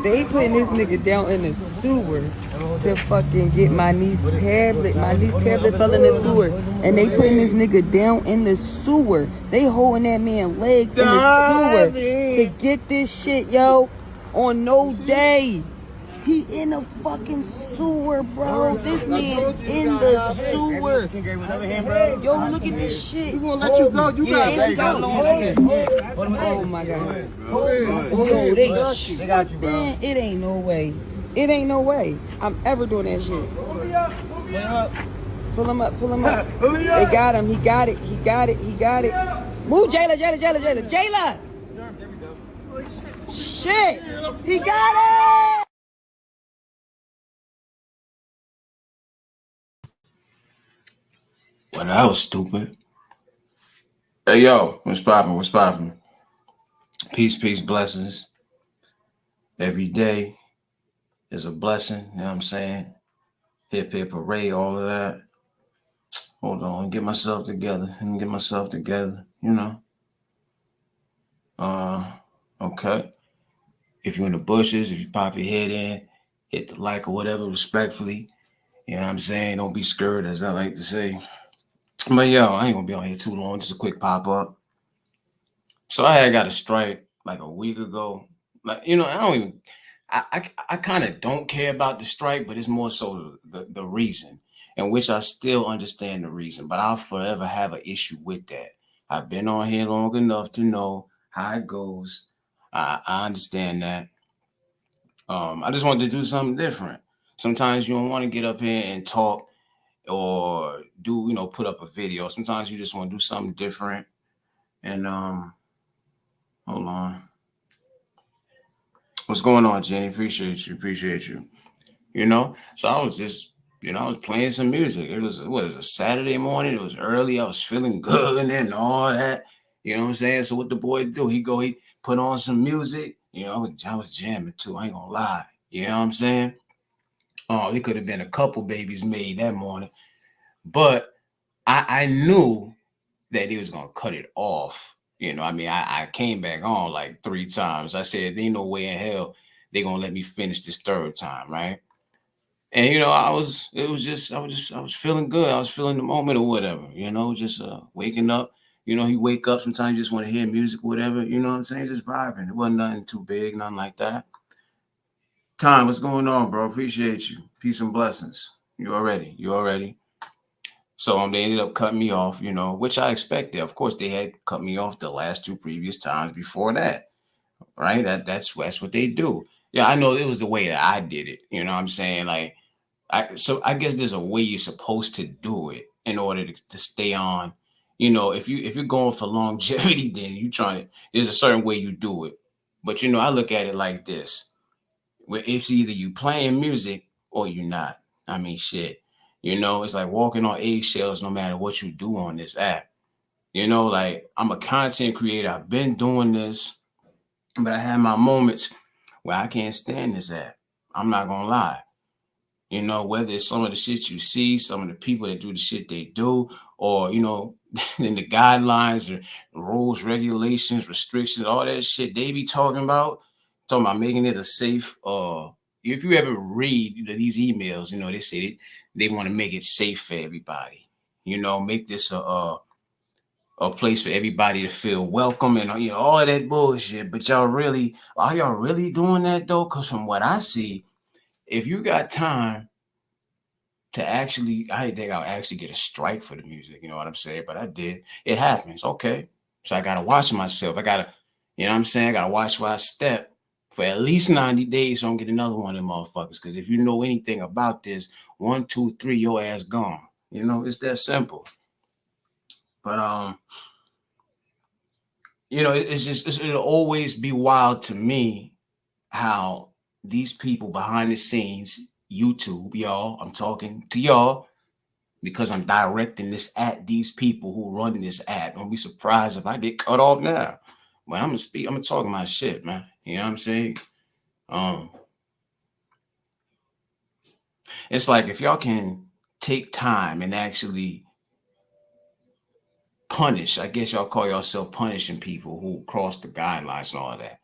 They putting this nigga down in the sewer to fucking get my niece tablet. My niece tablet fell in the sewer. And they putting this nigga down in the sewer. They holding that man legs in the sewer to get this shit, yo, on no day. He in the fucking sewer, bro. This man in the sewer. Yo, look at this shit. We won't let you go. You got Oh my god. Yo, they got you, bro. Man, it ain't no way. It ain't no way I'm ever doing that shit. Pull him up. Pull him up. They got him. He got it. He got it. He got it. Move, Jayla. Jayla. Shit. He got it. Well, that was stupid. Hey, yo, what's poppin'? Peace, blessings. Every day is a blessing, you know what I'm saying? Hip, hooray, all of that. Hold on, get myself together, you know. Okay. If you're in the bushes, if you pop your head in, hit the like or whatever respectfully. You know what I'm saying? Don't be scared, as I like to say. But yo, I ain't gonna be on here too long. Just a quick pop up. So I had got a strike like a week ago. Like, you know, I kind of don't care about the strike, but it's more so the reason, in which I still understand the reason, but I'll forever have an issue with that. I've been on here long enough to know how it goes. I understand that. I just wanted to do something different. Sometimes you don't want to get up here and talk or do, you know, put up a video. Sometimes you just want to do something different. And hold on. What's going on, Jenny? Appreciate you. You know, so I was just, you know, I was playing some music. It was a Saturday morning. It was early. I was feeling good and all that. You know what I'm saying? So what the boy do? He put on some music. You know, I was jamming too. I ain't gonna lie. You know what I'm saying? Oh, there could have been a couple babies made that morning, but I knew that he was gonna cut it off. You know, I mean, I came back on like 3 times. I said, "There ain't no way in hell they're gonna let me finish this 3rd time, right?" And you know, I was feeling good. I was feeling the moment or whatever, you know, just waking up. You know, you wake up, sometimes you just want to hear music, whatever, you know what I'm saying? Just vibing. It wasn't nothing too big, nothing like that. Time, what's going on, bro? Appreciate you. Peace and blessings. You already. So they ended up cutting me off, you know, which I expected. Of course, they had cut me off the last 2 previous times before that, right? That's what they do. Yeah, I know it was the way that I did it. You know what I'm saying? Like, so I guess there's a way you're supposed to do it in order to stay on. You know, if you're going for longevity, then there's a certain way you do it. But you know, I look at it like this: where it's either you playing music or you're not. I mean, shit. You know, it's like walking on eggshells no matter what you do on this app. You know, like, I'm a content creator. I've been doing this, but I have my moments where I can't stand this app. I'm not gonna lie. You know, whether it's some of the shit you see, some of the people that do the shit they do, or, you know, in the guidelines or rules, regulations, restrictions, all that shit they be talking about making it a safe, if you ever read these emails, you know, they say they want to make it safe for everybody, you know, make this a place for everybody to feel welcome and, you know, all of that bullshit. But are y'all really doing that though? Because from what I see, if you got time to actually, I didn't think I'll actually get a strike for the music, you know what I'm saying? But I did. It happens. Okay. So I gotta watch myself. You know what I'm saying? I gotta watch where I step for at least 90 days so I don't get another one of them motherfuckers. Because if you know anything about this, 1, 2, 3, your ass gone. You know, it's that simple. But you know, it'll always be wild to me how these people behind the scenes, YouTube, y'all, I'm talking to y'all because I'm directing this at these people who run this app. Don't be surprised if I get cut off now. But I'm gonna talk my shit, man. You know what I'm saying? It's like, if y'all can take time and actually punish, I guess y'all call yourself punishing people who cross the guidelines and all that.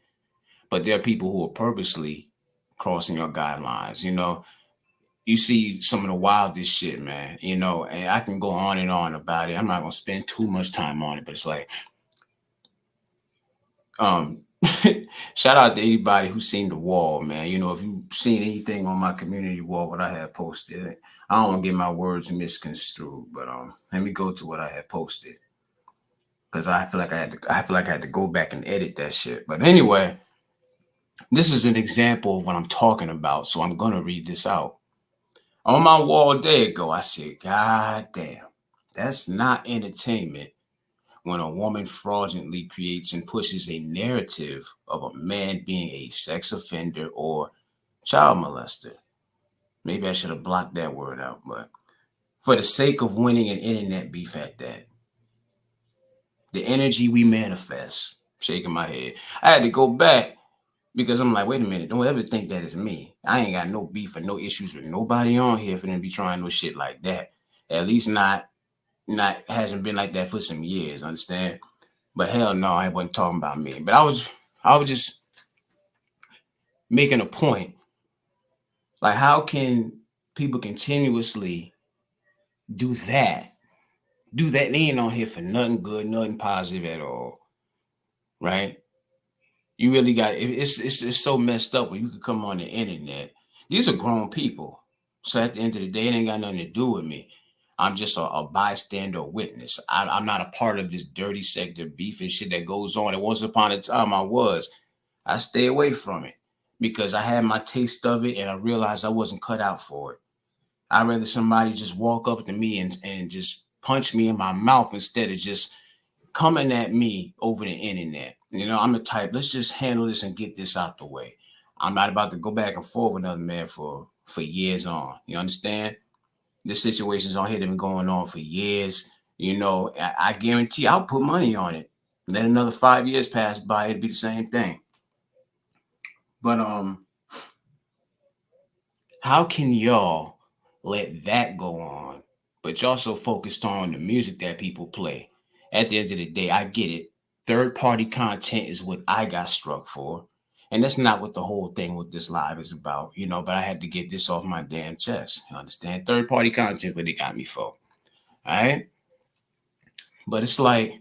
But there are people who are purposely crossing your guidelines. You know, you see some of the wildest shit, man. You know, and I can go on and on about it. I'm not gonna spend too much time on it, but it's like, shout out to anybody who's seen the wall, man. You know, if you've seen anything on my community wall, what I had posted, I don't want to get my words misconstrued, but let me go to what I had posted because I feel like I had to go back and edit that shit. But anyway, this is an example of what I'm talking about, so I'm gonna read this out. On my wall a day ago, I said, God damn, that's not entertainment when a woman fraudulently creates and pushes a narrative of a man being a sex offender or child molester. Maybe I should have blocked that word out, but for the sake of winning an internet beef at that. The energy we manifest, shaking my head. I had to go back because I'm like, wait a minute, don't ever think that is me. I ain't got no beef or no issues with nobody on here for them to be trying no shit like that. At least not hasn't been like that for some years, understand? But hell no, I wasn't talking about me. But I was just making a point. Like, how can people continuously do that? Do that? They ain't on here for nothing good, nothing positive at all. Right? You really got it's so messed up when you could come on the internet. These are grown people. So at the end of the day, it ain't got nothing to do with me. I'm just a bystander witness. I'm not a part of this dirty sector beef and shit that goes on. And once upon a time I was. I stay away from it because I had my taste of it and I realized I wasn't cut out for it. I'd rather somebody just walk up to me and just punch me in my mouth instead of just coming at me over the internet. You know, I'm the type, let's just handle this and get this out the way. I'm not about to go back and forth with another man for years on. You understand? This situation's on here that been going on for years. You know, I guarantee I'll put money on it. Let another 5 years pass by, it'd be the same thing. But how can y'all let that go on, but y'all so focused on the music that people play? At the end of the day, I get it. Third party content is what I got struck for. And that's not what the whole thing with this live is about, you know, but I had to get this off my damn chest. You understand? Third party content, what they got me for. All right. But it's like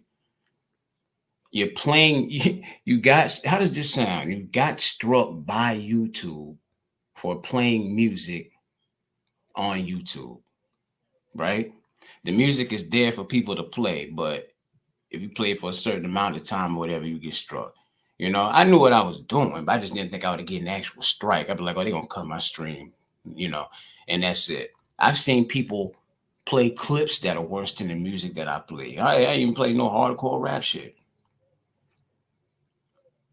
you're playing, you got, how does this sound? You got struck by YouTube for playing music on YouTube, right? The music is there for people to play, but if you play for a certain amount of time or whatever, you get struck. You know, I knew what I was doing, but I just didn't think I would get an actual strike. I'd be like, oh, they're gonna cut my stream, you know, and that's it. I've seen people play clips that are worse than the music that I play. I ain't even play no hardcore rap shit.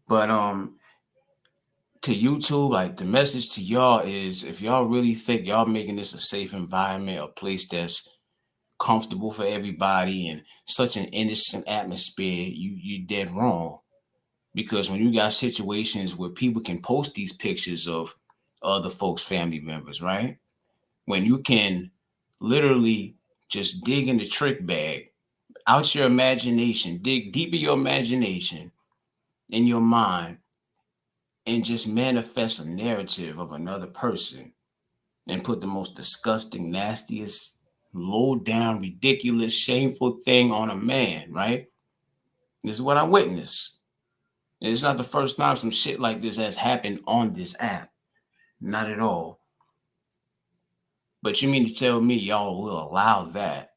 But to YouTube, like the message to y'all is if y'all really think y'all making this a safe environment, a place that's comfortable for everybody and such an innocent atmosphere, you're dead wrong. Because when you got situations where people can post these pictures of other folks' family members, right? When you can literally just dig in the trick bag, out your imagination, dig deep in your imagination, in your mind, and just manifest a narrative of another person and put the most disgusting, nastiest, low down, ridiculous, shameful thing on a man, right? This is what I witnessed. And it's not the first time some shit like this has happened on this app. Not at all. But you mean to tell me y'all will allow that,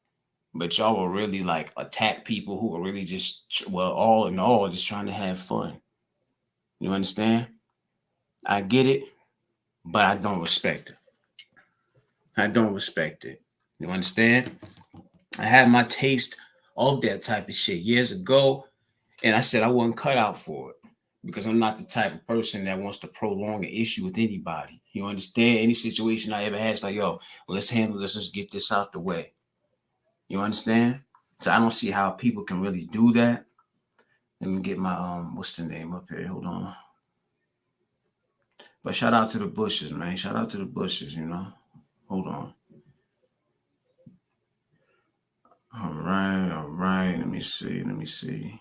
but y'all will really like attack people who are really just, well, all in all, just trying to have fun. You understand? I get it, but I don't respect it. I don't respect it. You understand? I had my taste of that type of shit years ago, and I said I wasn't cut out for it because I'm not the type of person that wants to prolong an issue with anybody. You understand? Any situation I ever had, it's like, yo, let's handle this. Let's get this out the way. You understand? So I don't see how people can really do that. Let me get my what's the name up here? Hold on. But shout out to the Bushes, man. Shout out to the Bushes, you know. Hold on. All right, all right. Let me see.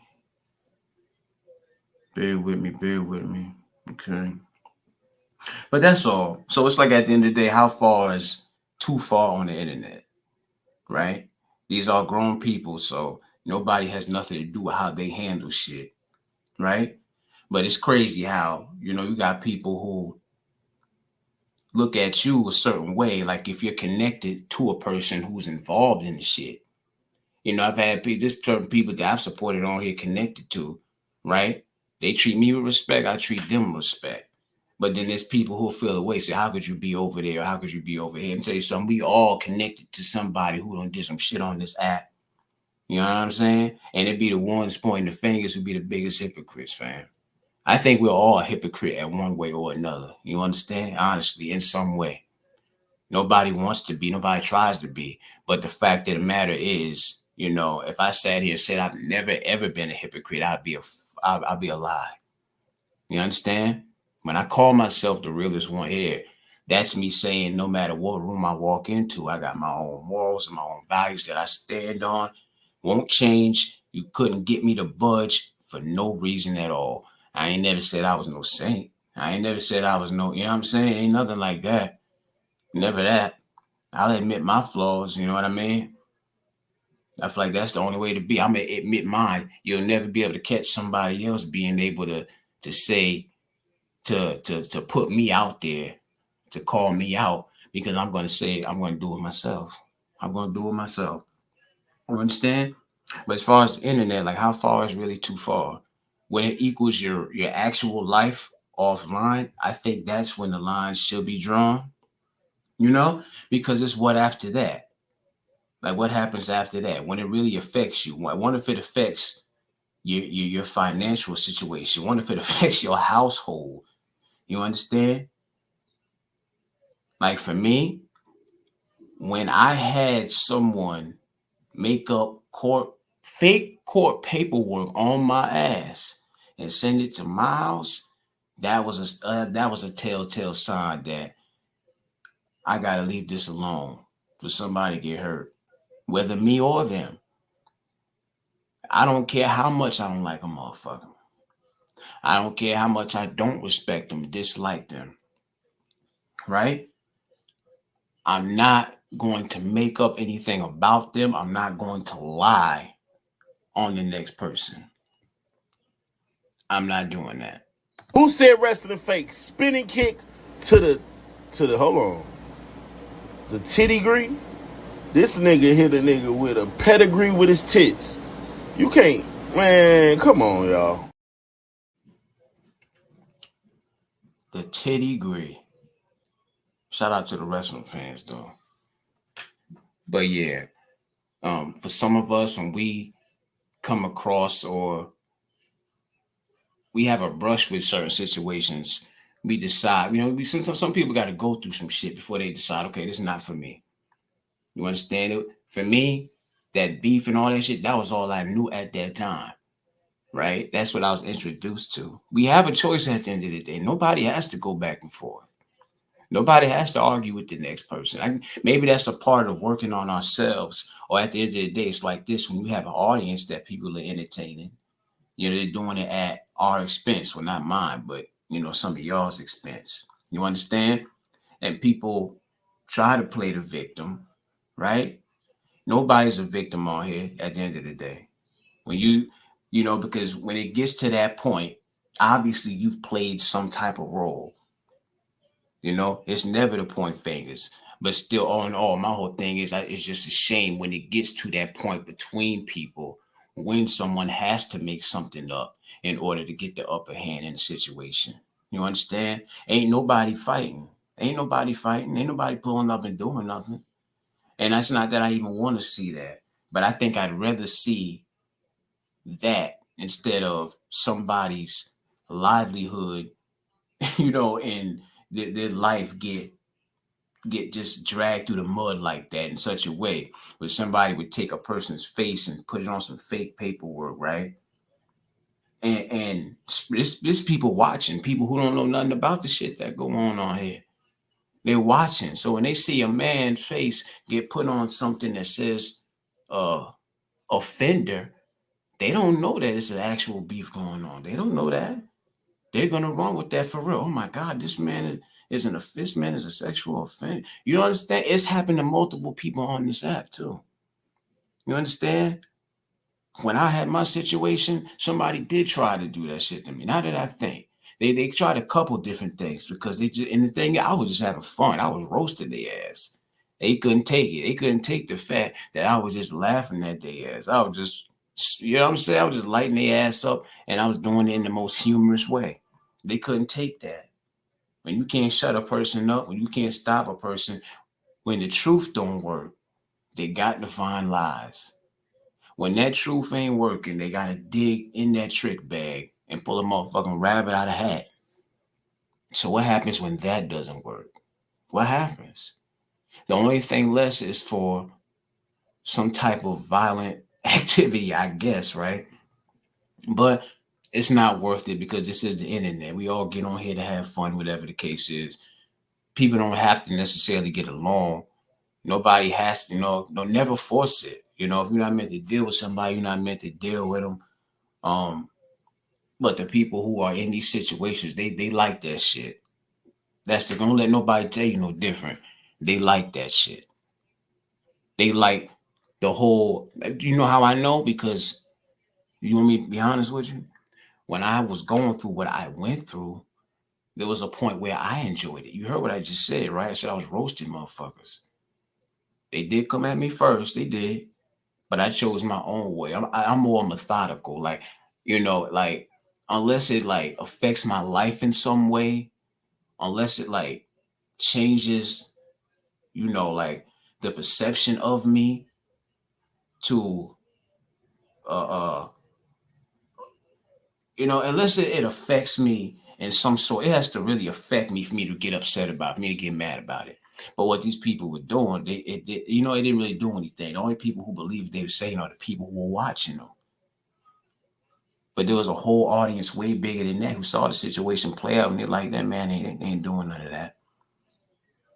Bear with me. Okay. But that's all. So it's like at the end of the day, how far is too far on the internet, right? These are grown people, so nobody has nothing to do with how they handle shit, right? But it's crazy how, you got people who look at you a certain way, like if you're connected to a person who's involved in the shit. I've had this certain people that I've supported on here connected to, right? They treat me with respect. I treat them with respect. But then there's people who feel away, say, how could you be over there? How could you be over here? And tell you something, we all connected to somebody who done did some shit on this app. You know what I'm saying? And it'd be the ones pointing the fingers who be the biggest hypocrites, fam. I think we're all a hypocrite at one way or another. You understand? Honestly, in some way. Nobody wants to be, nobody tries to be. But the fact of the matter is, if I sat here and said I've never ever been a hypocrite, I'd be a lie. You understand? When I call myself the realest one here, that's me saying no matter what room I walk into, I got my own morals and my own values that I stand on. Won't change. You couldn't get me to budge for no reason at all. I ain't never said I was no saint. I ain't never said I was no, you know what I'm saying? Ain't nothing like that. Never that. I'll admit my flaws, you know what I mean? I feel like that's the only way to be. I'm gonna admit mine. You'll never be able to catch somebody else being able to say to put me out there, to call me out, because I'm gonna say I'm gonna do it myself. I'm gonna do it myself. You understand? But as far as the internet, like how far is really too far? When it equals your actual life offline, I think that's when the lines should be drawn, because it's what after that. Like what happens after that when it really affects you? What if it affects your financial situation? What if it affects your household? You understand? Like for me, when I had someone make up fake court paperwork on my ass and send it to my house, that was a telltale sign that I gotta leave this alone for somebody to get hurt, whether me or them. I don't care how much I don't like a motherfucker. I don't care how much I don't respect them, dislike them, right? I'm not going to make up anything about them. I'm not going to lie on the next person. I'm not doing that. Who said wrestling fake? Spinning kick to the hold on. The titty green? This nigga hit a nigga with a pedigree with his tits. You can't, man, come on, y'all. The titty gray. Shout out to the wrestling fans though. But yeah, for some of us, when we come across or we have a brush with certain situations, we decide, some people got to go through some shit before they decide, okay, this is not for me. You understand it? For me, that beef and all that shit, that was all I knew at that time, right? That's what I was introduced to. We have a choice at the end of the day. Nobody has to go back and forth. Nobody has to argue with the next person. Maybe that's a part of working on ourselves. Or at the end of the day, it's like this: when you have an audience that people are entertaining, they're doing it at our expense. Well, not mine, but some of y'all's expense. You understand? And people try to play the victim, right? Nobody's a victim on here at the end of the day. When because when it gets to that point, obviously you've played some type of role. It's never to point fingers, but still, all in all, my whole thing is it's just a shame when it gets to that point between people when someone has to make something up in order to get the upper hand in the situation. You understand? Ain't nobody fighting. Ain't nobody fighting. Ain't nobody pulling up and doing nothing. And that's not that I even want to see that, but I think I'd rather see that instead of somebody's livelihood, and their life get just dragged through the mud like that in such a way where somebody would take a person's face and put it on some fake paperwork, right? And there's people watching, people who don't know nothing about the shit that go on here. They're watching. So when they see a man's face get put on something that says offender, they don't know that it's an actual beef going on. They don't know that. They're gonna run with that for real. Oh my God, this man Isn't a fist man is a sexual offense. You understand? It's happened to multiple people on this app too. You understand? When I had my situation, somebody did try to do that shit to me. Now that I think. They tried a couple different things because they just, and the thing, I was just having fun. I was roasting their ass. They couldn't take it. They couldn't take the fact that I was just laughing at their ass. I was just, you know what I'm saying? I was just lighting their ass up and I was doing it in the most humorous way. They couldn't take that. When you can't shut a person up, when you can't stop a person, when the truth don't work, they got to find lies. When that truth ain't working, they got to dig in that trick bag and pull a motherfucking rabbit out of a hat. So what happens when that doesn't work? What happens? The only thing less is for some type of violent activity, I guess, right? But it's not worth it because this is the internet. We all get on here to have fun, whatever the case is. People don't have to necessarily get along. Nobody has to, never force it. If you're not meant to deal with somebody, you're not meant to deal with them. But the people who are in these situations, they like that shit. Don't let nobody tell you no different. They like that shit. They like the whole, you know how I know? Because you want me to be honest with you? When I was going through what I went through, there was a point where I enjoyed it. You heard what I just said, right? I said I was roasting motherfuckers. They did come at me first. They did. But I chose my own way. I'm more methodical. Like, like unless it like affects my life in some way, unless it like changes, like the perception of me to unless it affects me in some sort, it has to really affect me for me to get upset about, for me to get mad about it. But what these people were doing, it didn't really do anything. The only people who believed they were saying are the people who were watching them. But there was a whole audience way bigger than that who saw the situation play out and they're like, that man ain't doing none of that.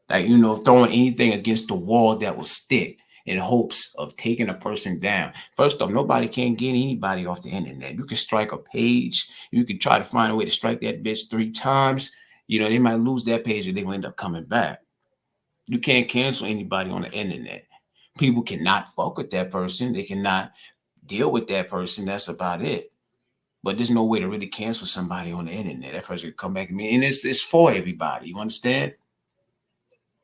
Like, throwing anything against the wall that will stick in hopes of taking a person down. First off, nobody can get anybody off the internet. You can strike a page. You can try to find a way to strike that bitch 3 times. They might lose that page and they will end up coming back. You can't cancel anybody on the internet. People cannot fuck with that person. They cannot deal with that person. That's about it. But there's no way to really cancel somebody on the internet. That person could come back to me. And it's for everybody. You understand?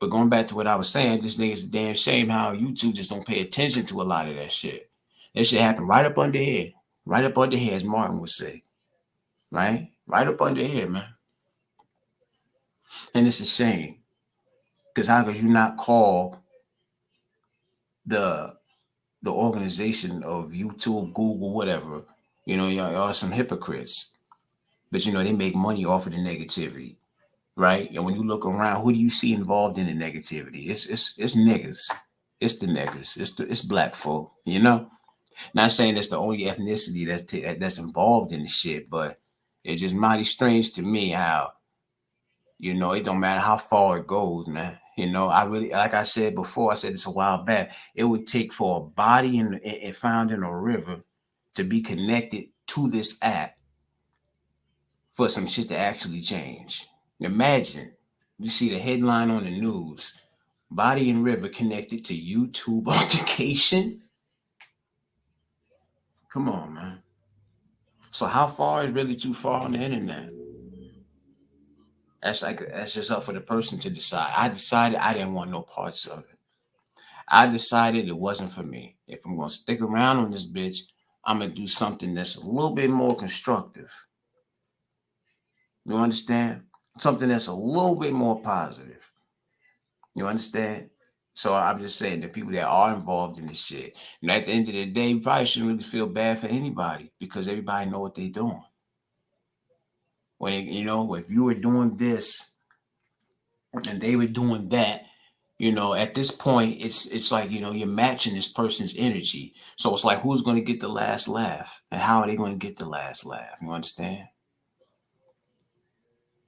But going back to what I was saying, this thing is a damn shame how YouTube just don't pay attention to a lot of that shit. That shit happen right up under here. Right up under here, as Martin would say. Right? Right up under here, man. And it's a shame. Because how could you not call the organization of YouTube, Google, whatever, y'all some hypocrites. But they make money off of the negativity. Right? And when you look around, who do you see involved in the negativity? It's niggas. It's the niggas. It's black folk. Not saying that's the only ethnicity that's involved in the shit, but it's just mighty strange to me how, it don't matter how far it goes, man. I really, like I said before, I said this a while back. It would take for a body found in a river to be connected to this app for some shit to actually change. Imagine you see the headline on the news, body and river connected to YouTube altercation. Come on, man. So how far is really too far on the internet? That's just up for the person to decide. I decided I didn't want no parts of it. I decided it wasn't for me. If I'm going to stick around on this bitch, I'm going to do something that's a little bit more constructive. You understand? Something that's a little bit more positive. You understand? So I'm just saying the people that are involved in this shit, and at the end of the day, you probably shouldn't really feel bad for anybody because everybody know what they're doing. When if you were doing this and they were doing that, at this point, it's like, you're matching this person's energy. So it's like, who's going to get the last laugh and how are they going to get the last laugh? You understand?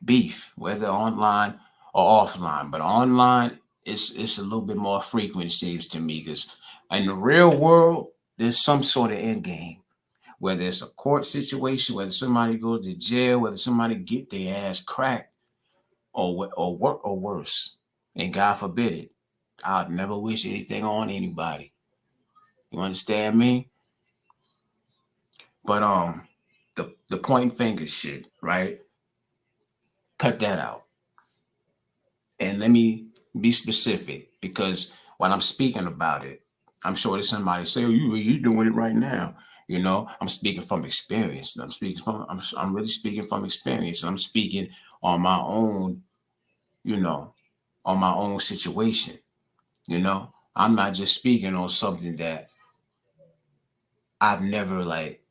Beef, whether online or offline, but online, it's a little bit more frequent, it seems to me, because in the real world, there's some sort of end game. Whether it's a court situation, whether somebody goes to jail, whether somebody get their ass cracked or worse. And God forbid it. I'd never wish anything on anybody. You understand me? But the pointing finger shit, right? Cut that out. And let me be specific, because when I'm speaking about it, I'm sure that somebody say, "Oh, you doing it right now." You know, I'm speaking from experience. I'm really speaking from experience. I'm speaking on my own, you know, on my own situation. You know, I'm not just speaking on something that I've never like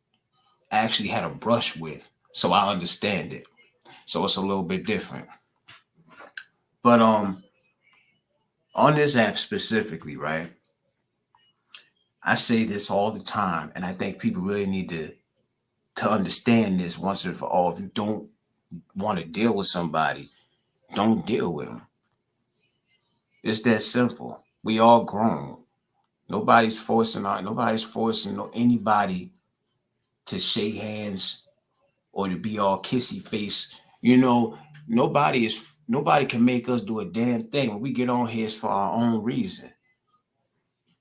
actually had a brush with, so I understand it. So it's a little bit different. But on this app specifically, right? I say this all the time, and I think people really need to understand this once and for all. If you don't want to deal with somebody, don't deal with them. It's that simple. We all grown. Nobody's forcing anybody to shake hands or to be all kissy face. You know, nobody can make us do a damn thing. When we get on here, it's for our own reason.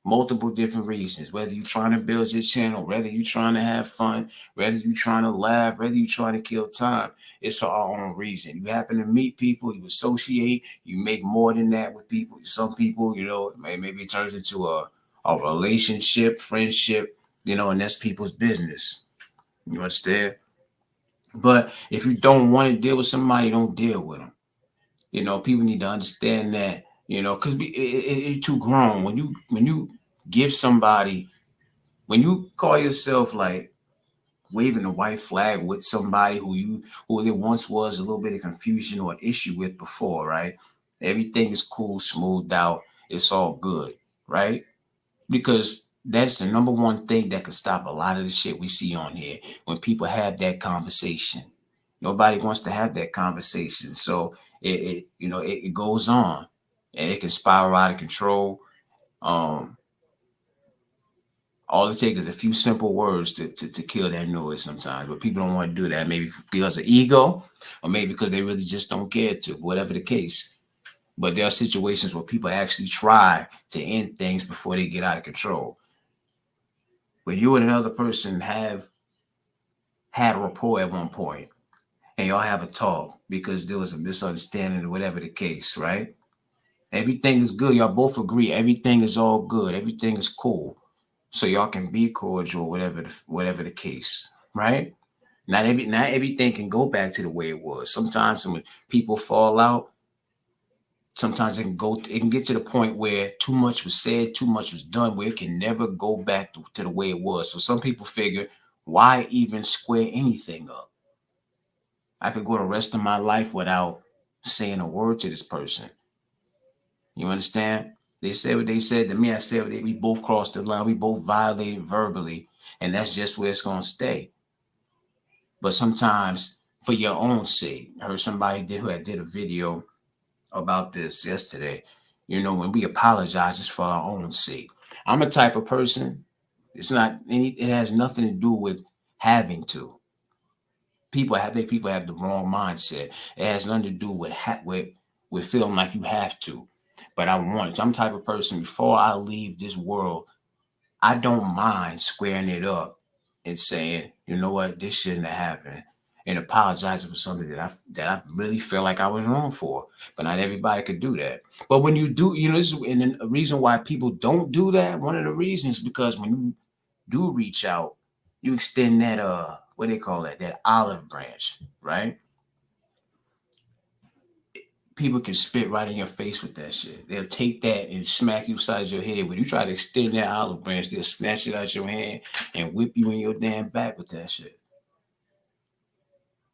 Multiple different reasons, whether you're trying to build your channel, whether you're trying to have fun, whether you're trying to laugh, whether you're trying to kill time. It's for our own reason. You happen to meet people, you associate, you make more than that with people. Some people, you know, maybe it turns into a relationship, friendship, you know, and that's people's business. You understand? But if you don't want to deal with somebody, don't deal with them. You know, people need to understand that, you know, because it's too grown. When you give somebody, when you call yourself like waving the white flag with somebody who there once was a little bit of confusion or an issue with before, right? Everything is cool, smoothed out, it's all good, right? Because that's the number one thing that could stop a lot of the shit we see on here when people have that conversation. Nobody wants to have that conversation. So it goes on and it can spiral out of control. Um, all it takes is a few simple words to kill that noise sometimes. But people don't want to do that. Maybe because of ego, or maybe because they really just don't care to, whatever the case. But there are situations where people actually try to end things before they get out of control. When you and another person have had a rapport at one point and y'all have a talk because there was a misunderstanding or whatever the case, right? Everything is good. Y'all both agree. Everything is all good. Everything is cool. So y'all can be cordial, whatever the case, right? Not everything can go back to the way it was. Sometimes when people fall out, sometimes it can get to the point where too much was said, too much was done, where it can never go back to the way it was. So some people figure, why even square anything up? I could go the rest of my life without saying a word to this person. You understand? They said what they said to me. I said we both crossed the line. We both violated verbally, and that's just where it's gonna stay. But sometimes, for your own sake, I heard somebody did a video about this yesterday. You know, when we apologize, it's for our own sake. I'm a type of person. It has nothing to do with having to. I think people have the wrong mindset. It has nothing to do with feeling like you have to. But I want it. So I'm the type of person, before I leave this world, I don't mind squaring it up and saying, you know what, this shouldn't have happened, and apologizing for something that I really feel like I was wrong for. But not everybody could do that. But when you do, you know, this is and a reason why people don't do that. One of the reasons, because when you do reach out, you extend that what they call that olive branch, right? People can spit right in your face with that shit. They'll take that and smack you upside your head. When you try to extend that olive branch, they'll snatch it out your hand and whip you in your damn back with that shit.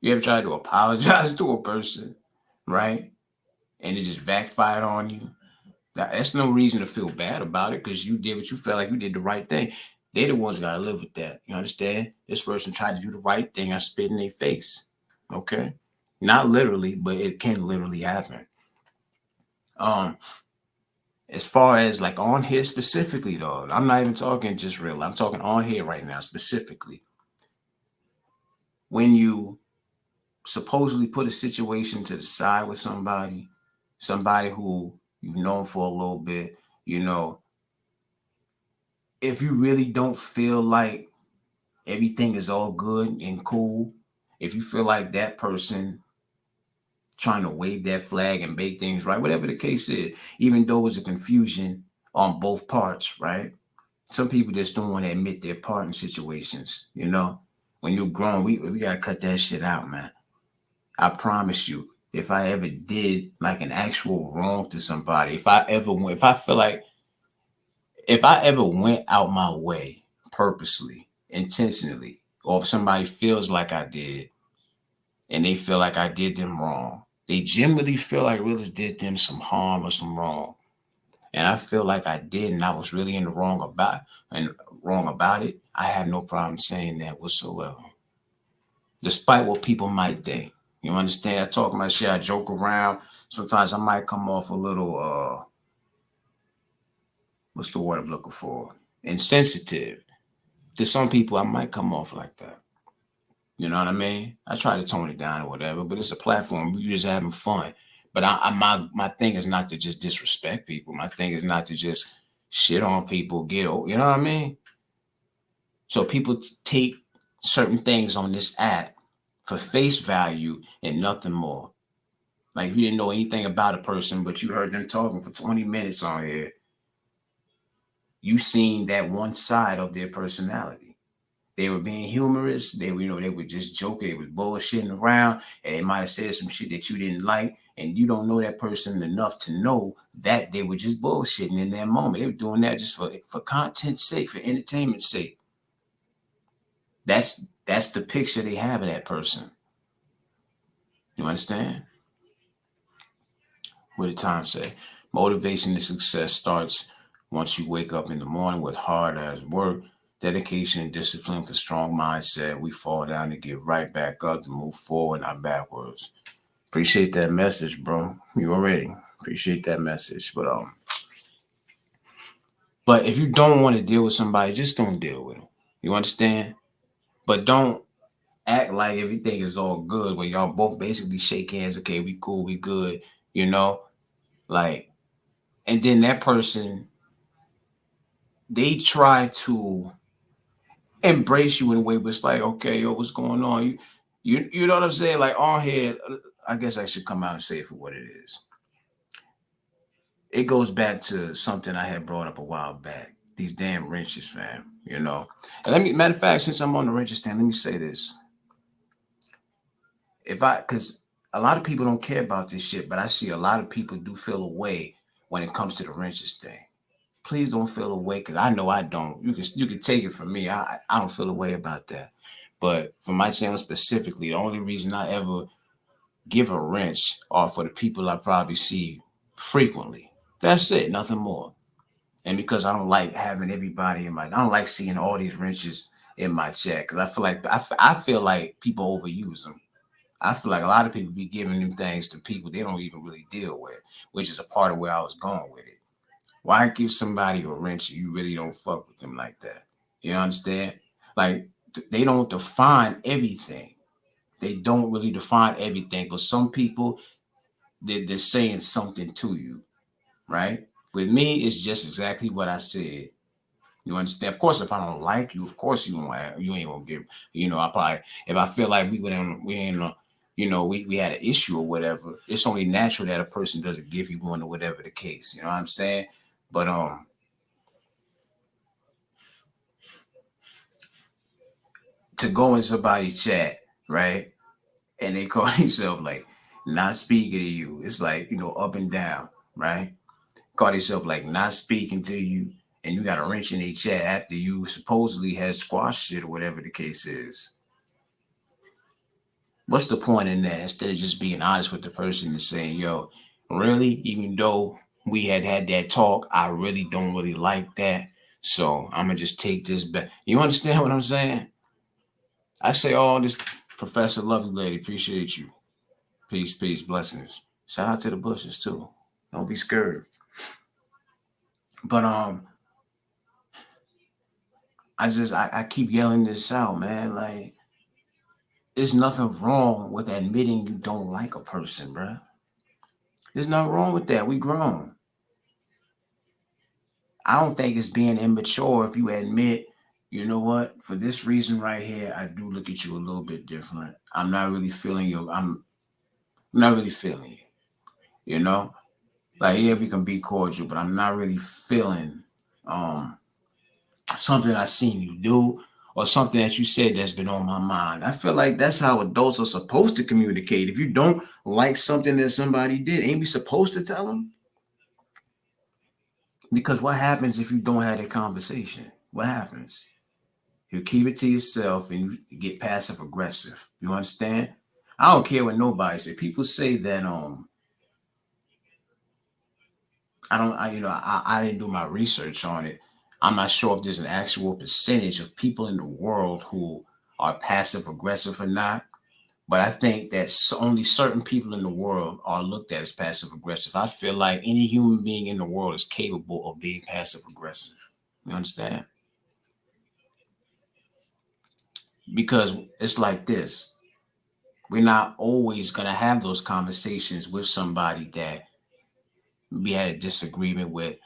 You ever tried to apologize to a person, right? And it just backfired on you? Now, that's no reason to feel bad about it, because you did what you felt like you did the right thing. They're the ones got to live with that. You understand? This person tried to do the right thing. I spit in their face. Okay? Not literally, but it can literally happen. As far as like on here specifically, though, I'm not even talking just real. I'm talking on here right now specifically. When you supposedly put a situation to the side with somebody who you've known for a little bit, you know, if you really don't feel like everything is all good and cool, if you feel like that person trying to wave that flag and make things right, whatever the case is, even though it's a confusion on both parts, right? Some people just don't want to admit their part in situations, you know. When you're grown, we gotta cut that shit out, man. I promise you, if I ever did like an actual wrong to somebody, if I ever went out my way purposely, intentionally, or if somebody feels like I did and they feel like I did them wrong, they genuinely feel like Realest did them some harm or some wrong, and I feel like I did and I was really in the wrong about it, I have no problem saying that whatsoever. Despite what people might think. You understand? I talk my shit, I joke around. Sometimes I might come off a little what's the word I'm looking for? Insensitive. To some people I might come off like that. You know what I mean? I try to tone it down or whatever, but it's a platform. We're just having fun. But my thing is not to just disrespect people. My thing is not to just shit on people, you know what I mean? So people take certain things on this app for face value and nothing more. Like if you didn't know anything about a person, but you heard them talking for 20 minutes on here, you seen that one side of their personality. They were being humorous. They were, they were just joking. They was bullshitting around, and they might have said some shit that you didn't like, and you don't know that person enough to know that they were just bullshitting in that moment. They were doing that just for content's sake, for entertainment's sake. That's the picture they have of that person. You understand? What did Tom say? Motivation to success starts once you wake up in the morning with hard as work, dedication, and discipline with a strong mindset. We fall down to get right back up to move forward, not backwards. Appreciate that message, bro. You already appreciate that message. But if you don't want to deal with somebody, just don't deal with them. You understand? But don't act like everything is all good when y'all both basically shake hands. Okay, we cool, we good. You know, like, and then that person, they try to embrace you in a way, but it's like, okay, yo, what's going on? You know what I'm saying? Like on here, I guess I should come out and say it for what it is. It goes back to something I had brought up a while back. These damn wrenches, fam. You know. And matter of fact, since I'm on the wrenches stand, let me say this. Because a lot of people don't care about this shit, but I see a lot of people do feel away when it comes to the wrenches thing. Please don't feel away, because I know I don't. You can take it from me. I don't feel a way about that. But for my channel specifically, the only reason I ever give a wrench are for the people I probably see frequently. That's it, nothing more. And because I don't like having everybody I don't like seeing all these wrenches in my chat, because I feel like people overuse them. I feel like a lot of people be giving them things to people they don't even really deal with, which is a part of where I was going with it. Why give somebody a wrench if you really don't fuck with them like that? You understand? Like, they don't define everything. They don't really define everything, but some people, they're saying something to you, right? With me, it's just exactly what I said. You understand? Of course, if I don't like you, of course you ain't gonna give. I probably, if I feel like we ain't we had an issue or whatever, it's only natural that a person doesn't give you one or whatever the case. You know what I'm saying? But to go in somebody's chat, right? And they call themselves like not speaking to you. It's like, up and down, right? Call themselves like not speaking to you, and you got a wrench in their chat after you supposedly had squashed it or whatever the case is. What's the point in that? Instead of just being honest with the person and saying, yo, really, even though we had that talk, I really don't really like that. So I'm gonna just take this back. You understand what I'm saying? I say all this, Professor Lovely Lady, appreciate you. Peace, peace, blessings. Shout out to the bushes too. Don't be scared. But I keep yelling this out, man. Like, there's nothing wrong with admitting you don't like a person, bruh. There's nothing wrong with that. We grown. I don't think it's being immature if you admit, you know what, for this reason right here, I do look at you a little bit different. I'm not really feeling you. I'm not really feeling you. You know? Like, yeah, we can be cordial, but I'm not really feeling something I seen you do or something that you said that's been on my mind. I feel like that's how adults are supposed to communicate. If you don't like something that somebody did, ain't we supposed to tell them? Because what happens if you don't have that conversation? What happens? You keep it to yourself and you get passive aggressive. You understand? I don't care what nobody says. People say that I didn't do my research on it. I'm not sure if there's an actual percentage of people in the world who are passive aggressive or not. But I think that only certain people in the world are looked at as passive aggressive. I feel like any human being in the world is capable of being passive aggressive. You understand? Because it's like this. We're not always going to have those conversations with somebody that we had a disagreement with,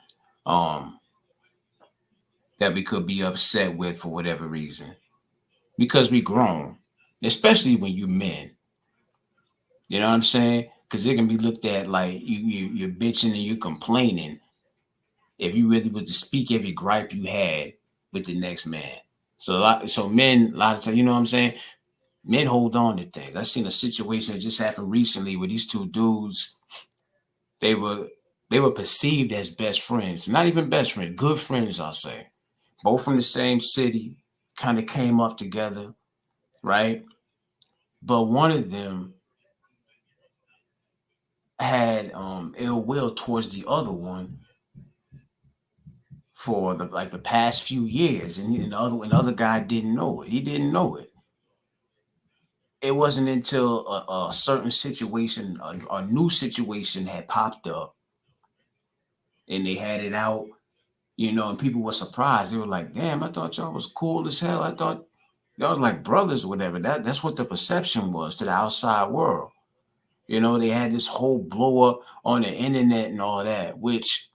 that we could be upset with for whatever reason. Because we grown, especially when you men. You know what I'm saying? Because it can be looked at like you're bitching and you're complaining if you really was to speak every gripe you had with the next man. So men, a lot of times, you know what I'm saying? Men hold on to things. I seen a situation that just happened recently where these two dudes, they were perceived as best friends, not even best friends, good friends, I'll say. Both from the same city, kind of came up together, right? But one of them had ill will towards the other one for the past few years, and the other guy didn't know it. He didn't know it. It wasn't until a certain situation, a new situation had popped up, and they had it out, and people were surprised. They were like, "Damn, I thought y'all was cool as hell. I thought y'all was like brothers or whatever." That's what the perception was to the outside world. They had this whole blow up on the internet and all that, which,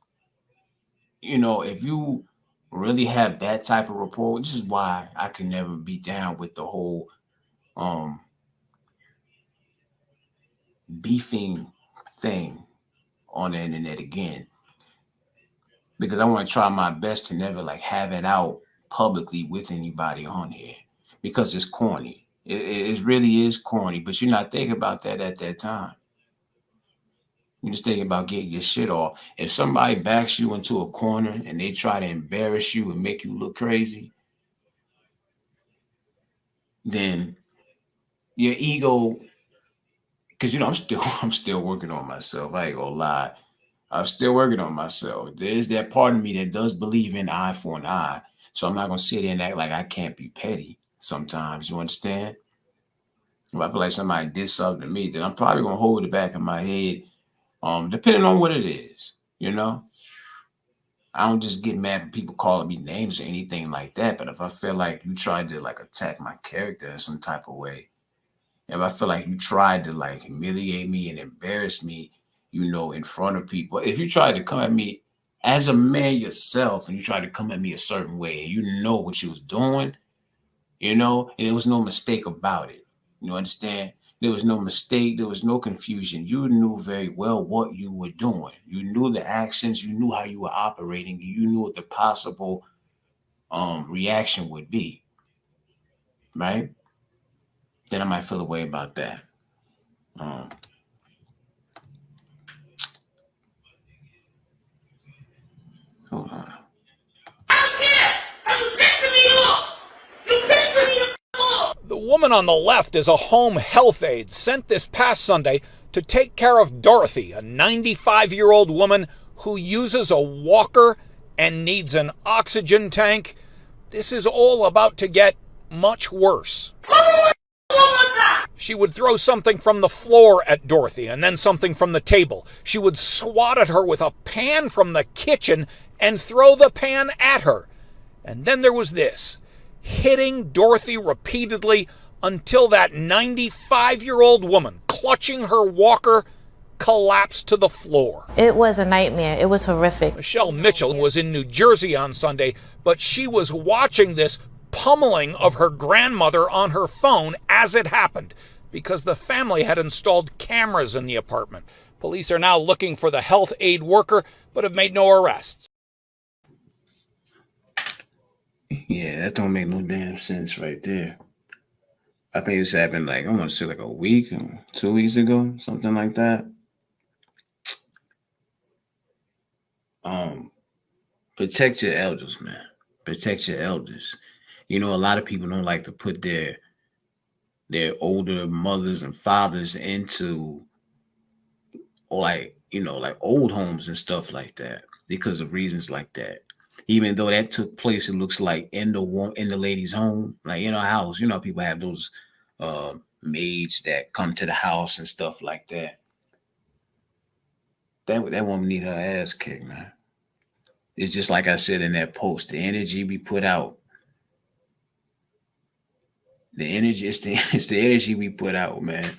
if you really have that type of rapport, this is why I can never be down with the whole beefing thing on the internet again, because I want to try my best to never have it out publicly with anybody on here, because it's corny. It really is corny, but you're not thinking about that at that time. You're just thinking about getting your shit off. If somebody backs you into a corner and they try to embarrass you and make you look crazy, then your ego, because I'm still working on myself. I ain't gonna lie. I'm still working on myself. There's that part of me that does believe in eye for an eye. So I'm not gonna sit there and act like I can't be petty sometimes. You understand? If I feel like somebody did something to me, then I'm probably gonna hold it back in my head. Depending on what it is, I don't just get mad when people calling me names or anything like that. But if I feel like you tried to attack my character in some type of way, if I feel like you tried to humiliate me and embarrass me, in front of people, if you tried to come at me as a man yourself and you tried to come at me a certain way, and you know what you was doing, and there was no mistake about it. You understand? There was no mistake. There was no confusion. You knew very well what you were doing. You knew the actions. You knew how you were operating. You knew what the possible reaction would be, right? Then I might feel a way about that. Hold on. The woman on the left is a home health aide sent this past Sunday to take care of Dorothy, a 95-year-old woman who uses a walker and needs an oxygen tank. This is all about to get much worse. She would throw something from the floor at Dorothy and then something from the table. She would swat at her with a pan from the kitchen and throw the pan at her. And then there was this, hitting Dorothy repeatedly, until that 95-year-old woman, clutching her walker, collapsed to the floor. It was a nightmare. It was horrific. Michelle Mitchell was in New Jersey on Sunday, but she was watching this pummeling of her grandmother on her phone as it happened because the family had installed cameras in the apartment. Police are now looking for the health aid worker, but have made no arrests. Yeah, that don't make no damn sense right there. I think this happened like, I want to say like a week or 2 weeks ago, something like that. Protect your elders, man. Protect your elders. You know, a lot of people don't like to put their older mothers and fathers into, like, you know, like old homes and stuff like that because of reasons like that. Even though that took place, it looks like in the lady's home, like in her house. You know, people have those maids that come to the house and stuff like that. That woman need her ass kicked, man. It's just like I said in that post, the energy we put out. The energy, it's the energy we put out, man.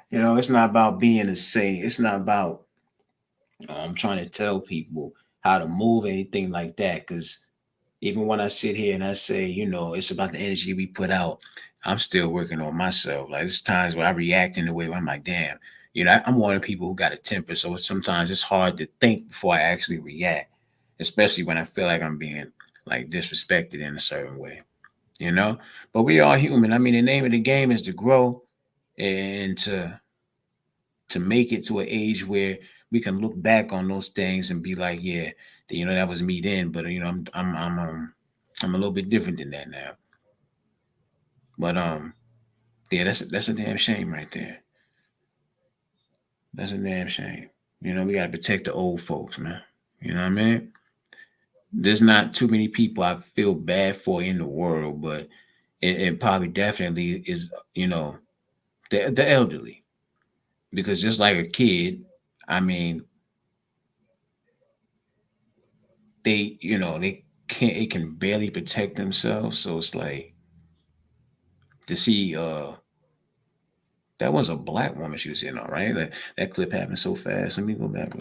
You know, it's not about being a saint. It's not about trying to tell people how to move, anything like that. Because even when I sit here and I say, you know, it's about the energy we put out, I'm still working on myself. Like, there's times where I react in a way where I'm like, damn, you know, I'm one of the people who got a temper. So sometimes it's hard to think before I actually react, especially when I feel like I'm being like disrespected in a certain way, you know. But we are human. I mean, the name of the game is to grow and to make it to an age where we can look back on those things and be like, yeah, you know, that was me then, but you know, I'm a little bit different than that now. But yeah, that's a damn shame right there. That's a damn shame. You know, we gotta protect the old folks, man. You know what I mean? There's not too many people I feel bad for in the world, but it probably definitely is, you know, the elderly. Because just like a kid, I mean, they, you know, they can barely protect themselves. So it's like to see that was a black woman she was in, all right. That clip happened so fast. Let me go back.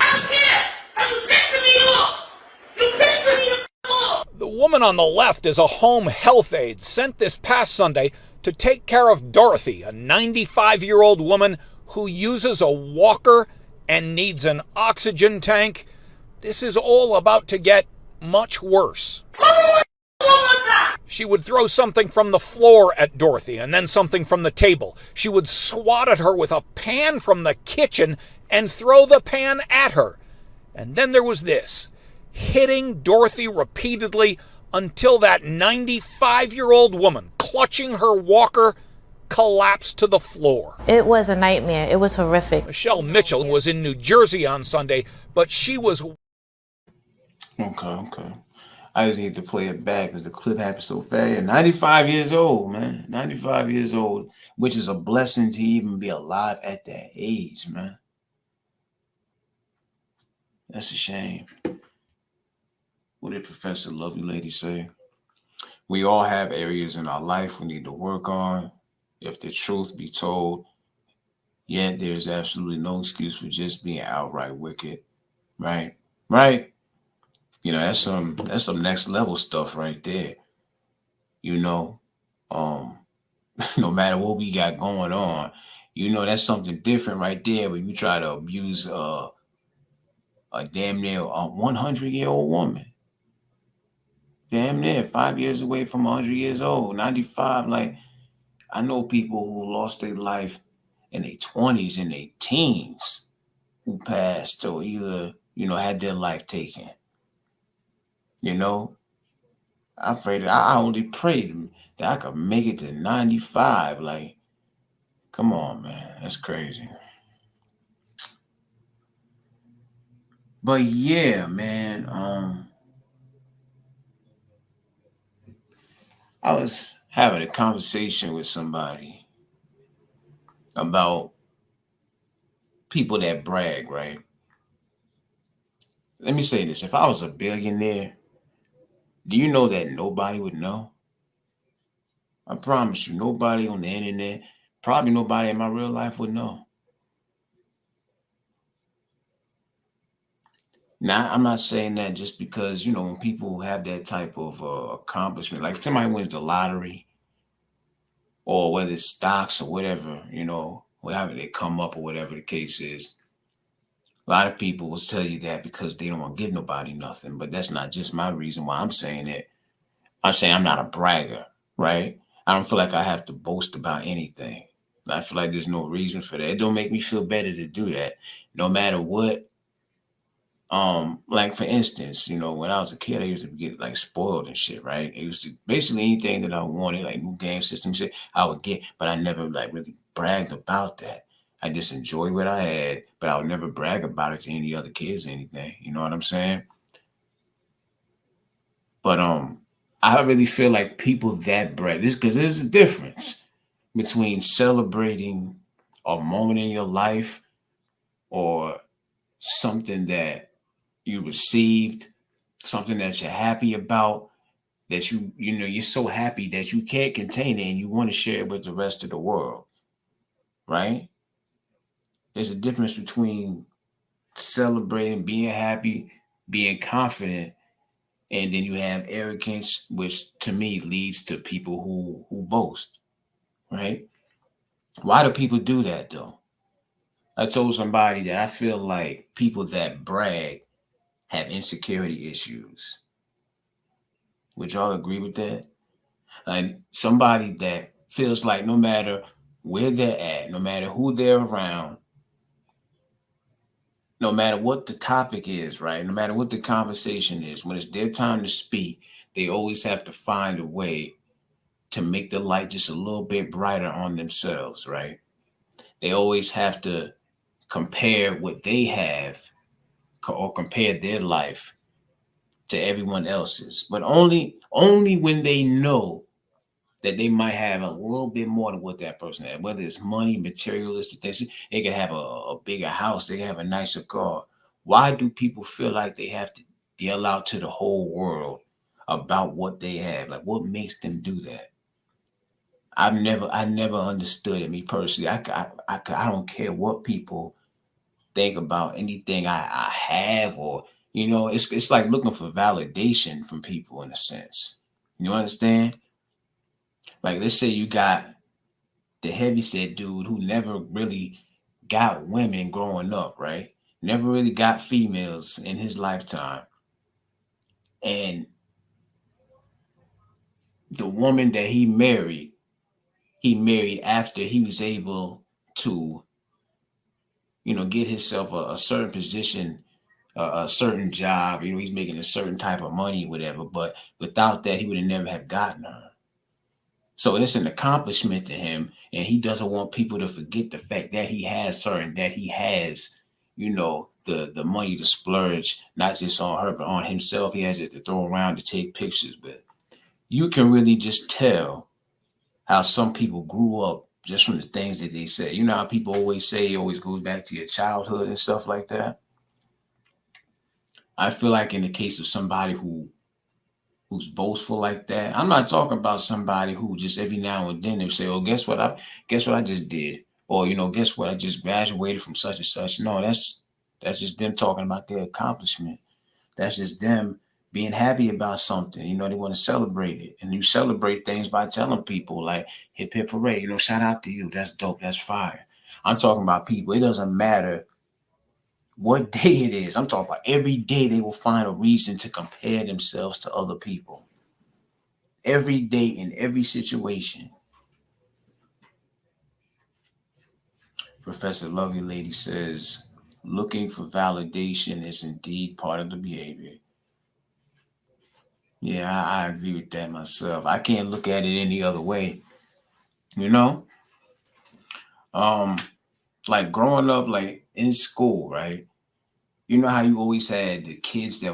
The woman on the left is a home health aide sent this past Sunday to take care of Dorothy, a 95-year-old woman who uses a walker and needs an oxygen tank. This is all about to get much worse. She would throw something from the floor at Dorothy and then something from the table. She would swat at her with a pan from the kitchen and throw the pan at her. And then there was this, hitting Dorothy repeatedly until that 95-year-old woman, clutching her walker, collapsed to the floor. It was a nightmare. It was horrific. Michelle Mitchell was in New Jersey on Sunday, but she was... Okay. I just need to play it back because the clip happened so fast. 95 years old, man. 95 years old, which is a blessing to even be alive at that age, man. That's a shame. What did Professor Lovely Lady say? We all have areas in our life we need to work on. If the truth be told, yet there's absolutely no excuse for just being outright wicked. Right? You know, that's some next level stuff right there. You know, no matter what we got going on, you know, that's something different right there when you try to abuse a damn near 100-year-old woman. Damn near 5 years away from 100 years old, 95. Like, I know people who lost their life in their 20s and their teens who passed or either, you know, had their life taken. You know, I only prayed that I could make it to 95. Like, come on, man. That's crazy. But yeah, man, I was having a conversation with somebody about people that brag, right? Let me say this. If I was a billionaire, do you know that nobody would know? I promise you, nobody on the internet, probably nobody in my real life would know. Now, I'm not saying that just because, when people have that type of accomplishment, like if somebody wins the lottery or whether it's stocks or whatever, whatever they come up or whatever the case is, a lot of people will tell you that because they don't want to give nobody nothing. But that's not just my reason why I'm saying it. I'm saying I'm not a bragger, right? I don't feel like I have to boast about anything. I feel like there's no reason for that. It don't make me feel better to do that, no matter what. Like for instance, when I was a kid, I used to get like spoiled and shit, right? I used to basically anything that I wanted, like new game system shit, I would get, but I never like really bragged about that. I just enjoyed what I had, but I would never brag about it to any other kids or anything. You know what I'm saying? But I really feel like people that brag this because there's a difference between celebrating a moment in your life or something that you received, something that you're happy about, that you're so happy that you can't contain it and you want to share it with the rest of the world, right? There's a difference between celebrating, being happy, being confident, and then you have arrogance, which to me leads to people who boast, right? Why do people do that though? I told somebody that I feel like people that brag have insecurity issues. Would y'all agree with that? Like somebody that feels like no matter where they're at, no matter who they're around, no matter what the topic is, right? No matter what the conversation is, when it's their time to speak, they always have to find a way to make the light just a little bit brighter on themselves, right? They always have to compare what they have or compare their life to everyone else's, but only when they know that they might have a little bit more than what that person had, whether it's money, materialistic things. They can have a bigger house, they can have a nicer car. Why do people feel like they have to yell out to the whole world about what they have? Like, what makes them do that? I never understood it. Me personally, I don't care what people think about anything I have, or it's like looking for validation from people in a sense. You understand? Like, let's say you got the heavyset dude who never really got women growing up, right? Never really got females in his lifetime. And the woman that he married after he was able to, get himself a certain position, a certain job. He's making a certain type of money, whatever. But without that, he would have never have gotten her. So it's an accomplishment to him, and he doesn't want people to forget the fact that he has her and that he has, the money to splurge, not just on her, but on himself. He has it to throw around to take pictures. But you can really just tell how some people grew up just from the things that they say. You know how people always say it always goes back to your childhood and stuff like that. I feel like in the case of somebody who's boastful like that. I'm not talking about somebody who just every now and then they say, "Oh, guess what I just did," or guess what, I just graduated from such and such. No, that's just them talking about their accomplishment. That's just them being happy about something. They want to celebrate it, and you celebrate things by telling people like hip hip hooray. Shout out to you. That's dope. That's fire. I'm talking about people. It doesn't matter what day it is. I'm talking about every day they will find a reason to compare themselves to other people. Every day in every situation. Professor Lovely Lady says, looking for validation is indeed part of the behavior. Yeah, I agree with that myself. I can't look at it any other way. Like growing up, like in school, right? You know how you always had the kids that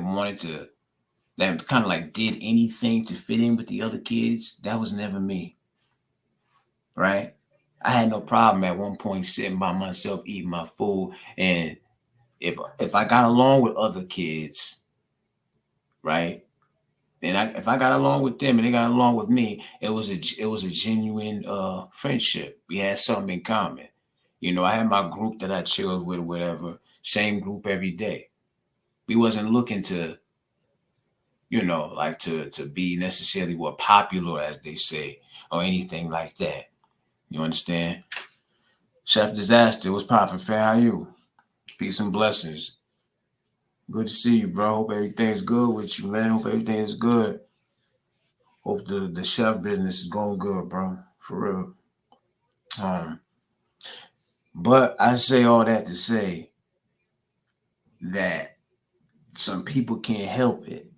kind of like did anything to fit in with the other kids? That was never me, right? I had no problem at one point sitting by myself eating my food, and if I got along with other kids, right, And if I got along with them and they got along with me, it was a genuine friendship. We had something in common. You know, I had my group that I chilled with, whatever. Same group every day. We wasn't looking to, you know, like to be necessarily what popular, as they say, or anything like that. You understand? Chef Disaster, what's poppin', fam? How you? Peace and blessings. Good to see you, bro. Hope everything's good with you, man. Hope everything is good. Hope the chef business is going good, bro. For real. But I say all that to say that some people can't help it.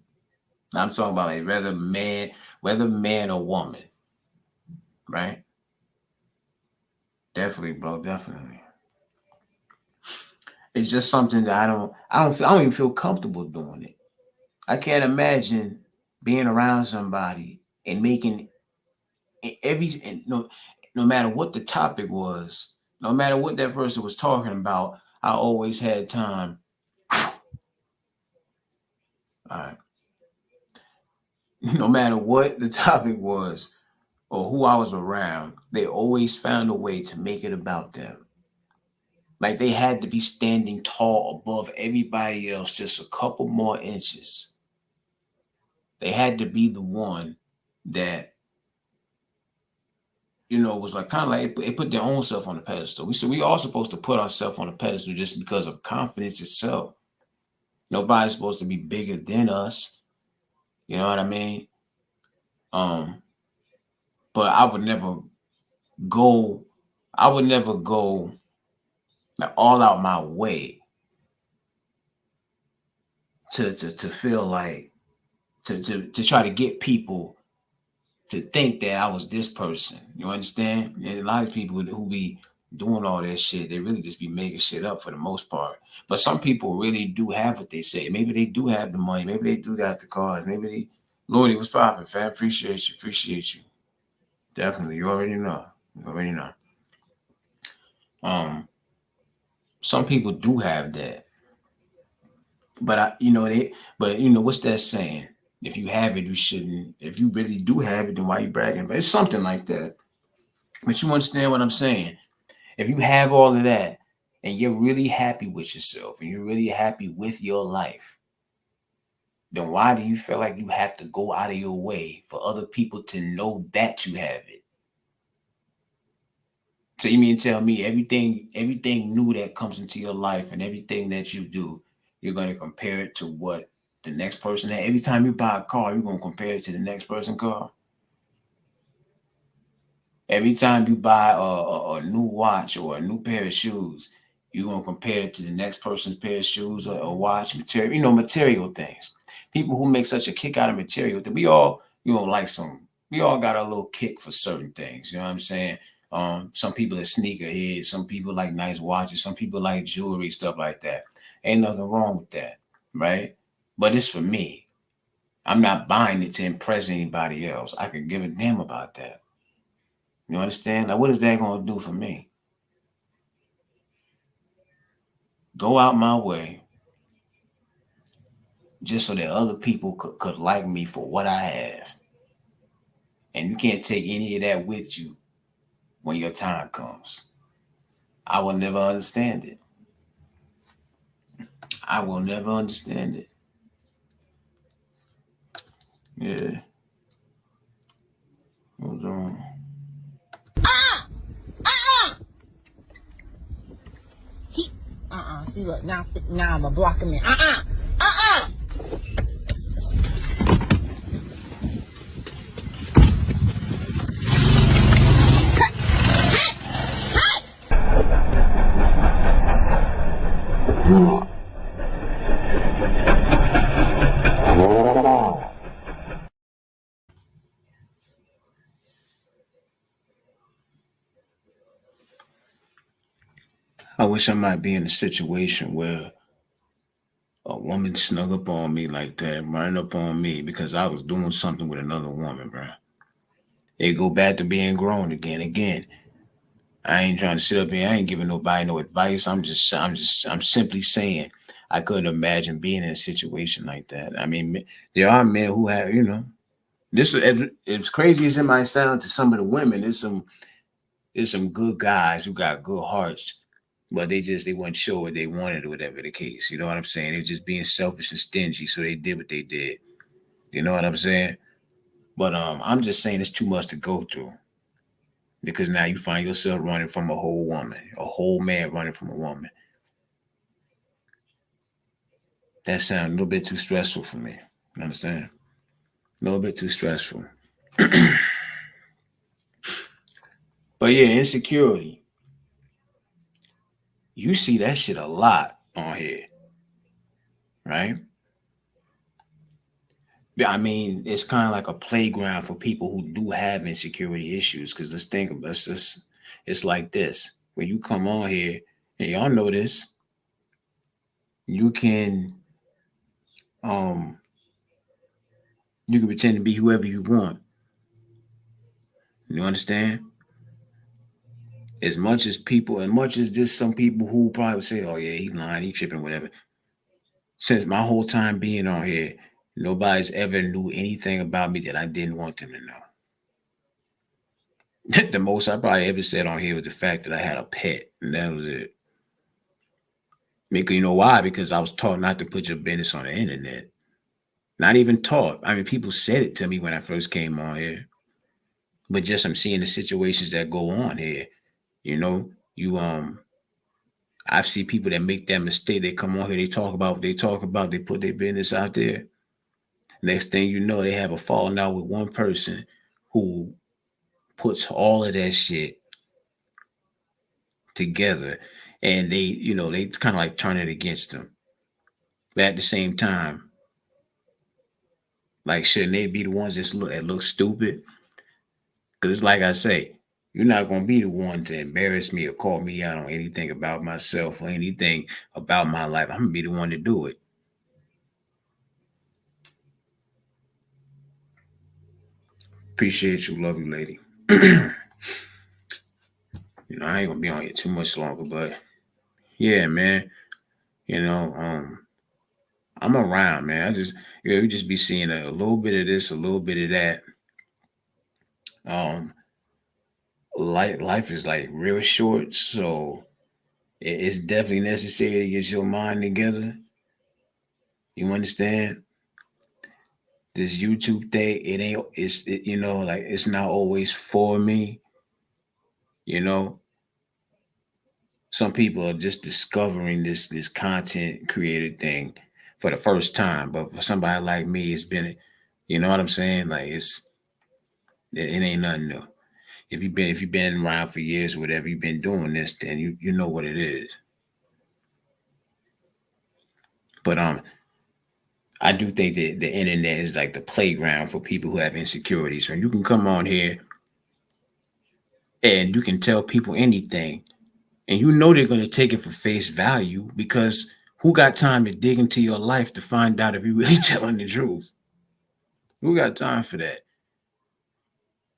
I'm talking about like whether man or woman, right? Definitely, bro. Definitely. It's just something that I don't even feel comfortable doing it. I can't imagine being around somebody and making no matter what the topic was, no matter what that person was talking about, I always had time. All right. No matter what the topic was or who I was around, they always found a way to make it about them. Like they had to be standing tall above everybody else just a couple more inches. They had to be the one that, you know, was like kind of like they put their own self on the pedestal. We all supposed to put ourselves on the pedestal just because of confidence itself. Nobody's supposed to be bigger than us. You know what I mean? But I would never go like all out my way to feel like to try to get people to think that I was this person. You understand? And a lot of people who be doing all that shit, they really just be making shit up for the most part. But some people really do have what they say. Maybe they do have the money. Maybe they do got the cars. Maybe they, Lordy, what's poppin', fam? Appreciate you. Definitely. You already know. Some people do have that. But what's that saying? If you have it, you shouldn't. If you really do have it, then why you bragging? But it's something like that. But you understand what I'm saying? If you have all of that and you're really happy with yourself and you're really happy with your life, then why do you feel like you have to go out of your way for other people to know that you have it? So you mean tell me everything new that comes into your life and everything that you do, you're going to compare it to what the next person had? Every time you buy a car, you're going to compare it to the next person's car. Every time you buy a new watch or a new pair of shoes, you're going to compare it to the next person's pair of shoes or watch, material, material things. People who make such a kick out of material that we all got a little kick for certain things. You know what I'm saying? Some people are sneakerheads, some people like nice watches, some people like jewelry, stuff like that. Ain't nothing wrong with that, right? But it's for me. I'm not buying it to impress anybody else. I could give a damn about that. You understand? Like, what is that going to do for me? Go out my way just so that other people could like me for what I have. And you can't take any of that with you when your time comes. I will never understand it. I will never understand it. Yeah. Hold on. See, look, now I'm going to block him in. I wish I might be in a situation where a woman snug up on me like that, running up on me because I was doing something with another woman, bro. They go back to being grown again. Again, I ain't trying to sit up here. I ain't giving nobody no advice. I'm simply saying I couldn't imagine being in a situation like that. I mean, there are men who have, you know, this as crazy as it might sound to some of the women, there's some good guys who got good hearts, but they weren't sure what they wanted or whatever the case. You know what I'm saying? They're just being selfish and stingy, so they did what they did. You know what I'm saying? But I'm just saying it's too much to go through because now you find yourself running from a whole woman, a whole man running from a woman. That sounds a little bit too stressful for me. You understand? A little bit too stressful. But yeah, insecurity. You see that shit a lot on here, right? I mean, it's kind of like a playground for people who do have insecurity issues. Because let's think about this. It's like this. When you come on here, and y'all know this, you can pretend to be whoever you want. You understand? As much as just some people who probably say, "Oh yeah, he lying, he tripping, whatever." Since my whole time being on here, nobody's ever knew anything about me that I didn't want them to know. The most I probably ever said on here was the fact that I had a pet, and that was it. Because you know why? Because I was taught not to put your business on the internet. Not even taught. I mean, people said it to me when I first came on here. But just I'm seeing the situations that go on here. You know, I've seen people that make that mistake. They come on here, they talk about what they talk about, they put their business out there. Next thing you know, they have a falling out with one person who puts all of that shit together, and they kind of like turn it against them. But at the same time, like, shouldn't they be the ones that look stupid? Because it's like I say, you're not gonna be the one to embarrass me or call me out on anything about myself or anything about my life. I'm gonna be the one to do it. Appreciate you, love you, lady. You know, I ain't gonna be on here too much longer, but yeah, man. You know, I'm around, man. You just be seeing a little bit of this, a little bit of that. Life is like real short, so it's definitely necessary to get your mind together. You understand? This YouTube thing, it's not always for me. You know, some people are just discovering this content creator thing for the first time, but for somebody like me, it's been, you know what I'm saying? Like it ain't nothing new. If you've been around for years or whatever, you've been doing this, then you know what it is. But I do think that the internet is like the playground for people who have insecurities. When you can come on here and you can tell people anything, and you know they're going to take it for face value, because who got time to dig into your life to find out if you're really telling the truth? Who got time for that?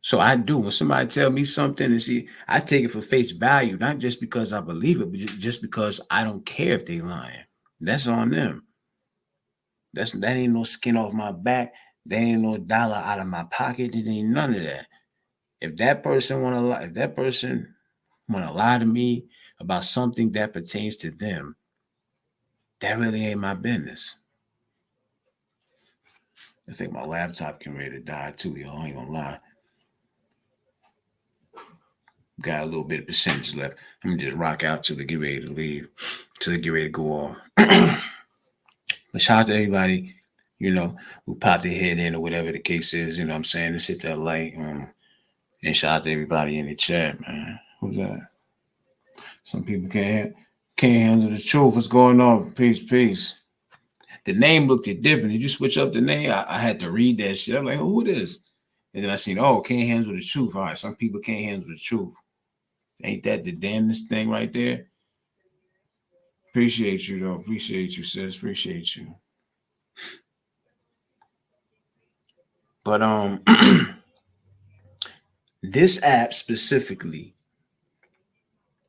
So I do. When somebody tell me something, and see, I take it for face value, not just because I believe it, but just because I don't care if they lying. That's on them. That ain't no skin off my back. There ain't no dollar out of my pocket. It ain't none of that. If that person wanna lie to me about something that pertains to them, that really ain't my business. I think my laptop getting ready to die too, y'all. I ain't gonna lie. Got a little bit of percentage left. I'm gonna just rock out till they get ready to leave, till they get ready to go off. But shout out to everybody, you know, who popped their head in or whatever the case is. You know what I'm saying? Let's hit that like. And shout out to everybody in the chat, man. Who's that? Some people can't handle the truth. What's going on? Peace. The name looked different. Did you switch up the name? I had to read that shit. I'm like, who it is? And then I seen, can't handle the truth. All right, some people can't handle the truth. Ain't that the damnedest thing right there? Appreciate you, though. Appreciate you, sis. Appreciate you. But this app specifically,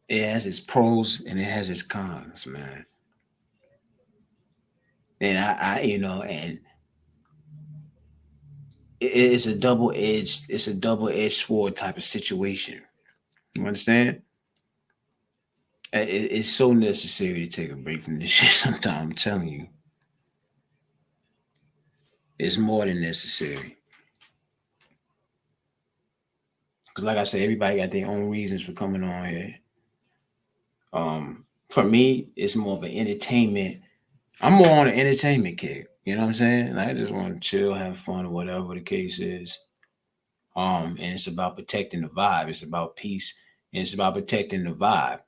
it has its pros and it has its cons, man. And I you know, and it's a double-edged sword type of situation. You understand? It's so necessary to take a break from this shit sometimes. I'm telling you, it's more than necessary. Because, like I said, everybody got their own reasons for coming on here. For me, it's more of an entertainment. I'm more on an entertainment kick. You know what I'm saying? Like, I just want to chill, have fun, or whatever the case is. And it's about protecting the vibe. It's about peace, and it's about protecting the vibe.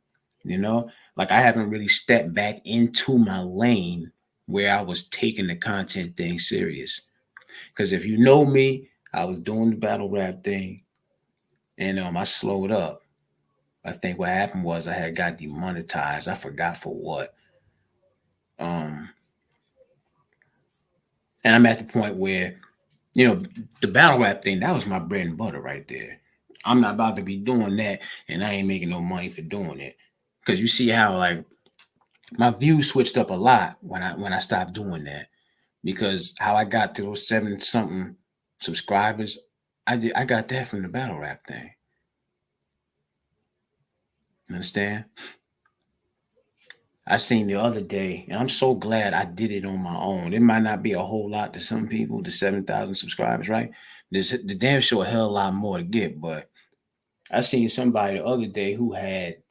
You know, like I haven't really stepped back into my lane where I was taking the content thing serious. Because if you know me, I was doing the battle rap thing, and I slowed up. I think what happened was I had got demonetized. I forgot for what. Um, and I'm at the point where the battle rap thing, that was my bread and butter right there. I'm not about to be doing that, and I ain't making no money for doing it. Because you see how like my views switched up a lot when I stopped doing that. Because how I got to those 7 something subscribers, I got that from the battle rap thing. Understand? I seen the other day, and I'm so glad I did it on my own. It might not be a whole lot to some people, the 7,000 subscribers, right? There's the damn sure a hell of a lot more to get, but I seen somebody the other day who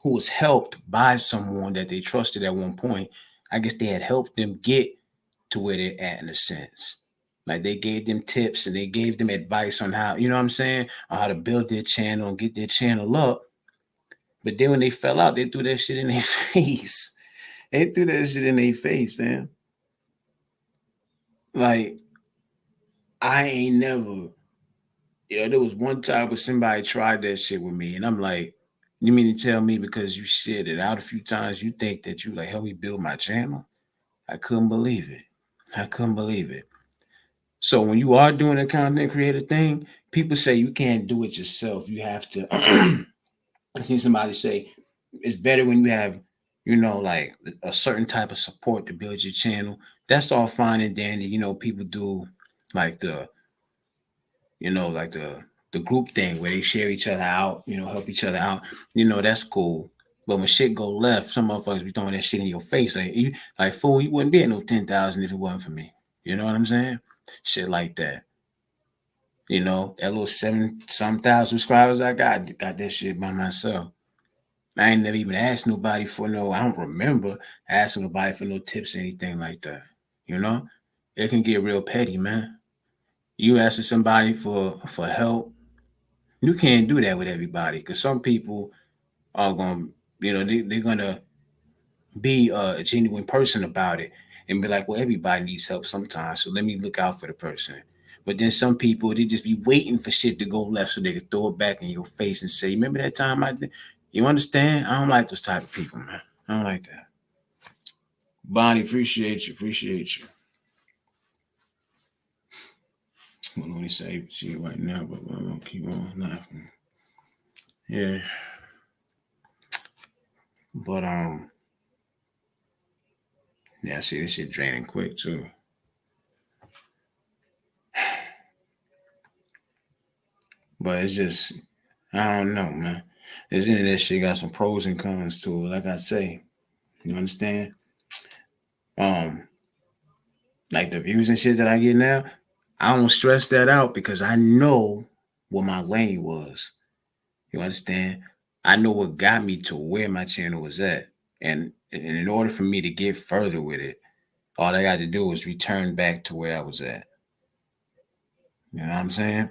was helped by someone that they trusted at one point. I guess they had helped them get to where they're at in a sense. Like they gave them tips and they gave them advice on how, you know what I'm saying, on how to build their channel and get their channel up. But then when they fell out, they threw that shit in their face. They threw that shit in their face, man. Like, I ain't never, there was one time where somebody tried that shit with me, and I'm like, you mean to tell me because you shared it out a few times, you think that you like help me build my channel? I couldn't believe it. I couldn't believe it. So when you are doing a content creator thing, people say you can't do it yourself. You have to. I seen somebody say it's better when you have, like a certain type of support to build your channel. That's all fine and dandy. People do like like the group thing where they share each other out, help each other out. That's cool. But when shit go left, some motherfuckers be throwing that shit in your face. Like fool, you wouldn't be at no 10,000 if it wasn't for me. You know what I'm saying? Shit like that. That little 7 some thousand subscribers I got that shit by myself. I ain't never even asked nobody for I don't remember asking nobody for no tips or anything like that. It can get real petty, man. You asking somebody for help, you can't do that with everybody because some people are going to, they're going to be a genuine person about it and be like, well, everybody needs help sometimes, so let me look out for the person. But then some people, they just be waiting for shit to go left so they can throw it back in your face and say, remember that time I did? You understand? I don't like those type of people, man. I don't like that. Bonnie, appreciate you. Appreciate you. Well, let me say see it right now, but I'm going to keep on laughing. Yeah. But, yeah, see, this shit draining quick, too. But it's just, I don't know, man. This internet shit got some pros and cons to it. Like I say, you understand? Like the views and shit that I get now, I don't stress that out because I know what my lane was. You understand? I know what got me to where my channel was at. And in order for me to get further with it, all I got to do was return back to where I was at. You know what I'm saying?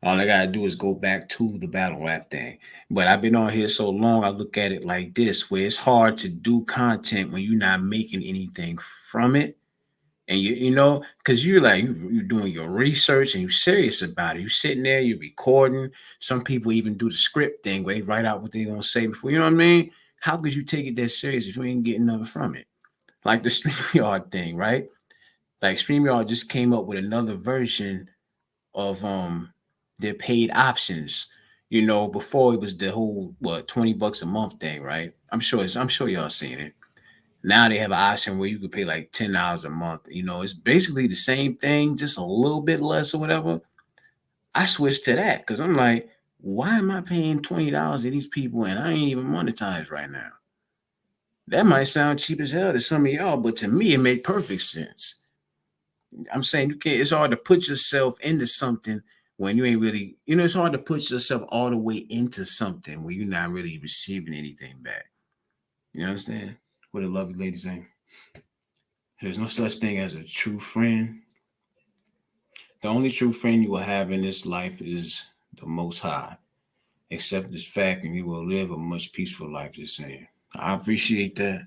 All I gotta do is go back to the battle rap thing. But I've been on here so long, I look at it like this, where it's hard to do content when you're not making anything from it. And because you're like, you're doing your research and you're serious about it. You're sitting there, you're recording. Some people even do the script thing where they write out what they're gonna say before, you know what I mean? How could you take it that serious if you ain't getting nothing from it? Like the StreamYard thing, right? Like StreamYard just came up with another version of their paid options. Before it was the whole $20 a month thing, right? I'm sure y'all seen it. Now they have an option where you could pay like $10 a month. You know, it's basically the same thing, just a little bit less or whatever. I switched to that because I'm like, why am I paying $20 to these people and I ain't even monetized right now? That might sound cheap as hell to some of y'all, but to me, it made perfect sense. I'm saying you can't, it's hard to put yourself into something when you ain't really, you know, it's hard to put yourself all the way into something when you're not really receiving anything back. You understand? What a lovely lady saying. There's no such thing as a true friend. The only true friend you will have in this life is the Most High. Accept this fact and you will live a much peaceful life. Just saying. I appreciate that.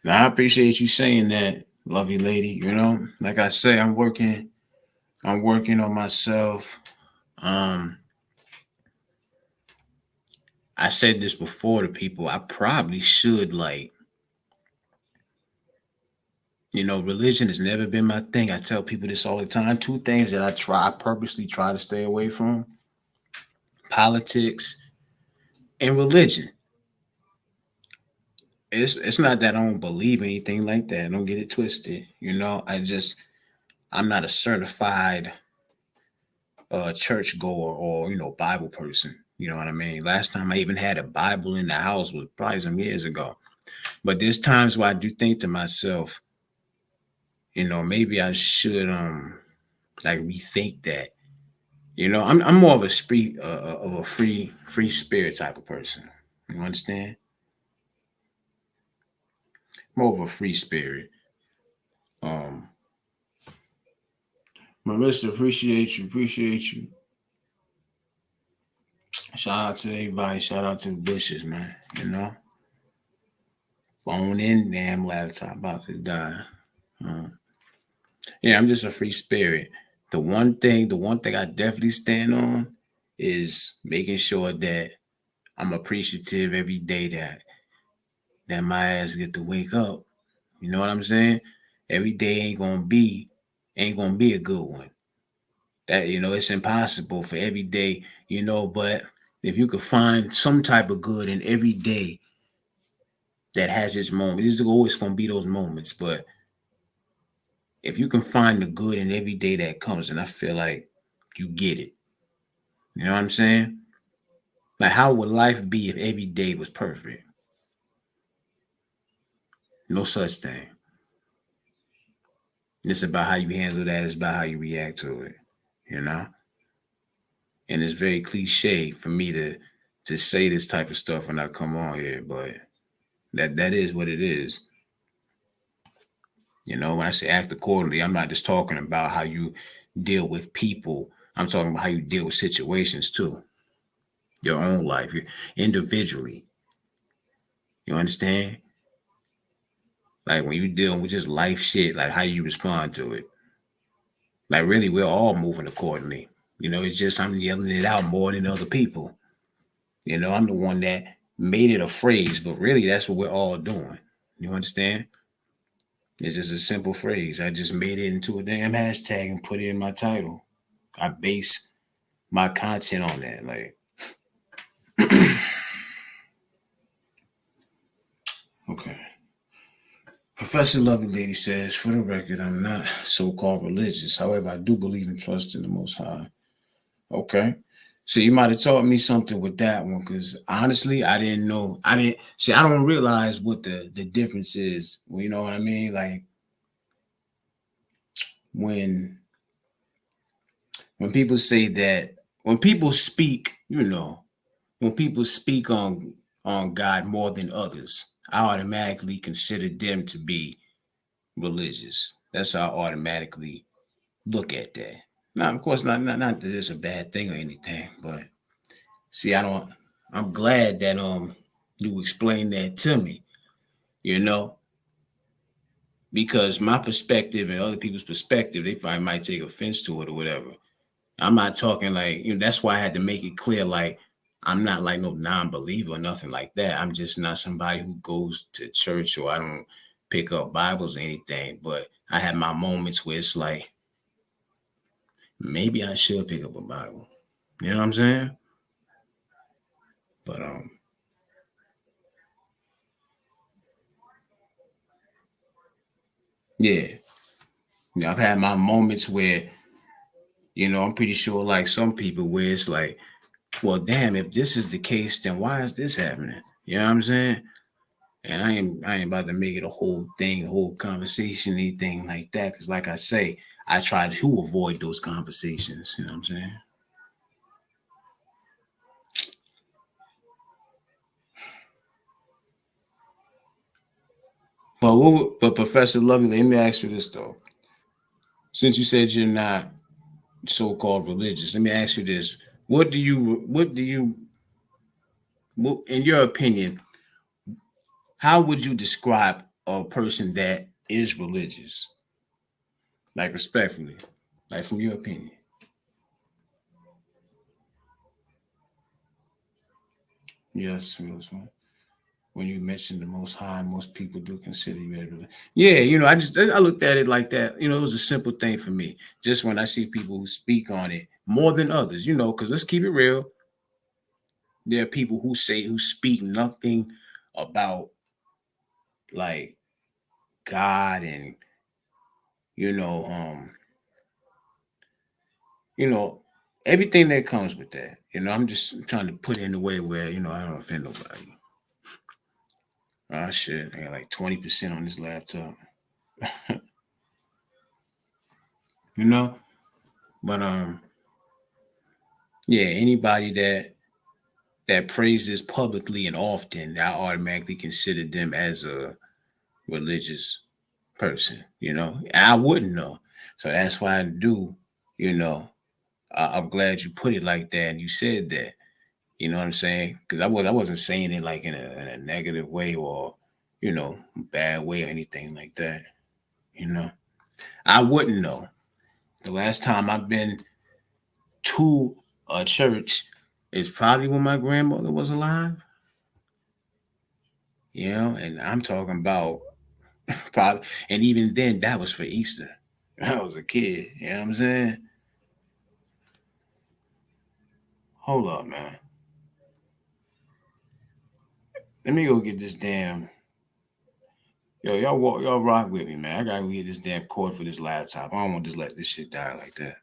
And I appreciate you saying that, lovely lady. You know, like I say, I'm working on myself. I said this before to people. I probably should, like, you know, religion has never been my thing. I tell people this all the time. Two things that I purposely try to stay away from: politics and religion. It's not that I don't believe anything like that. Don't get it twisted. You know, I'm not a certified church goer or, you know, Bible person. You know what I mean? Last time I even had a Bible in the house was probably some years ago. But there's times where I do think to myself, you know, maybe I should like rethink that. You know, I'm more of a free spirit type of person. You understand? More of a free spirit. Um, Melissa, appreciate you. Shout out to everybody. Shout out to the bushes, man. You know, phone in, damn laptop about to die. Yeah, I'm just a free spirit. The one thing I definitely stand on is making sure that I'm appreciative every day that my ass get to wake up. You know what I'm saying? Every day ain't gonna be a good one. That, you know, it's impossible for every day, you know, but if you could find some type of good in every day that has its moment, there's always gonna be those moments, but if you can find the good in every day that comes, and I feel like you get it. You know what I'm saying? Like, how would life be if every day was perfect? No such thing. It's about how you handle that. It's about how you react to it. You know? And it's very cliche for me to say this type of stuff when I come on here, but that is what it is. You know, when I say act accordingly, I'm not just talking about how you deal with people. I'm talking about how you deal with situations too. Your own life, individually. You understand? Like when you dealing with just life shit, like how you respond to it. Like really, we're all moving accordingly. You know, it's just I'm yelling it out more than other people. You know, I'm the one that made it a phrase, but really that's what we're all doing. You understand? It's just a simple phrase. I just made it into a damn hashtag and put it in my title. I base my content on that. Like, okay. Professor Lovely Lady says, for the record, I'm not so-called religious. However, I do believe and trust in the Most High. Okay. So you might have taught me something with that one, because honestly, I didn't know. I don't realize what the difference is. You know what I mean? Like when people say that, when people speak, you know, when people speak on God more than others, I automatically consider them to be religious. That's how I automatically look at that. Now, of course, not that it's a bad thing or anything, but see, I'm glad that you explained that to me, you know, because my perspective and other people's perspective, they probably might take offense to it or whatever. I'm not talking like, you know, that's why I had to make it clear, like, I'm not like no non-believer or nothing like that. I'm just not somebody who goes to church, or I don't pick up Bibles or anything. But I have my moments where it's like, maybe I should pick up a Bible. You know what I'm saying? But Yeah. You know, I've had my moments where, you know, I'm pretty sure like some people where it's like, well, damn, if this is the case, then why is this happening? You know what I'm saying? And I ain't about to make it a whole thing, a whole conversation, anything like that. Cause like I say, I try to avoid those conversations. You know what I'm saying? But Professor Lovely, let me ask you this though. Since you said you're not so-called religious, let me ask you this: what in your opinion, how would you describe a person that is religious? Like respectfully, like from your opinion. Yes, Wilson. When you mentioned the Most High, most people do consider you as religious. Yeah, you know, I looked at it like that. You know, it was a simple thing for me. Just when I see people who speak on it more than others, you know, because let's keep it real. There are people who speak nothing about like God and you know, you know, everything that comes with that. You know, I'm just trying to put it in a way where, you know, I don't offend nobody. Oh shit, I got like 20% on this laptop. You know? But yeah, anybody that praises publicly and often, I automatically consider them as a religious person, you know. I wouldn't know. So that's why I do, you know. I'm glad you put it like that and you said that. You know what I'm saying? Because I wasn't saying it like in a negative way or, you know, bad way or anything like that. You know, I wouldn't know. The last time I've been to a church is probably when my grandmother was alive. You know, and I'm talking about probably, and even then that was for Easter. I was a kid. You know what I'm saying? Hold up, man. Let me go get this damn. Yo, y'all rock with me, man. I gotta get this damn cord for this laptop. I don't want to just let this shit die like that.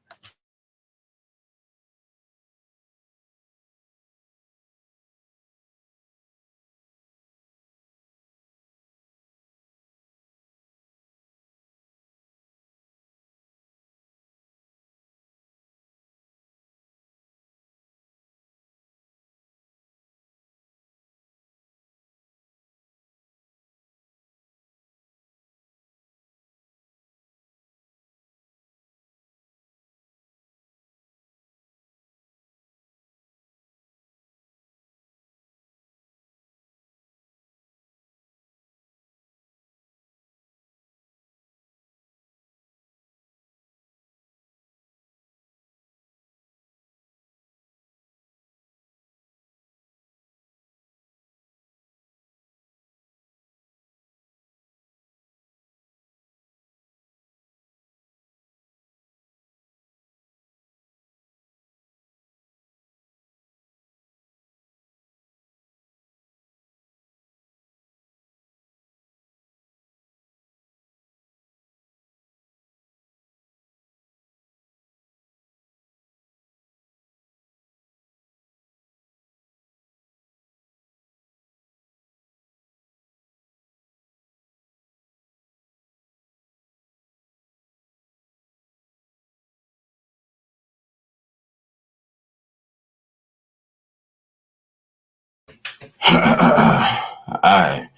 All right.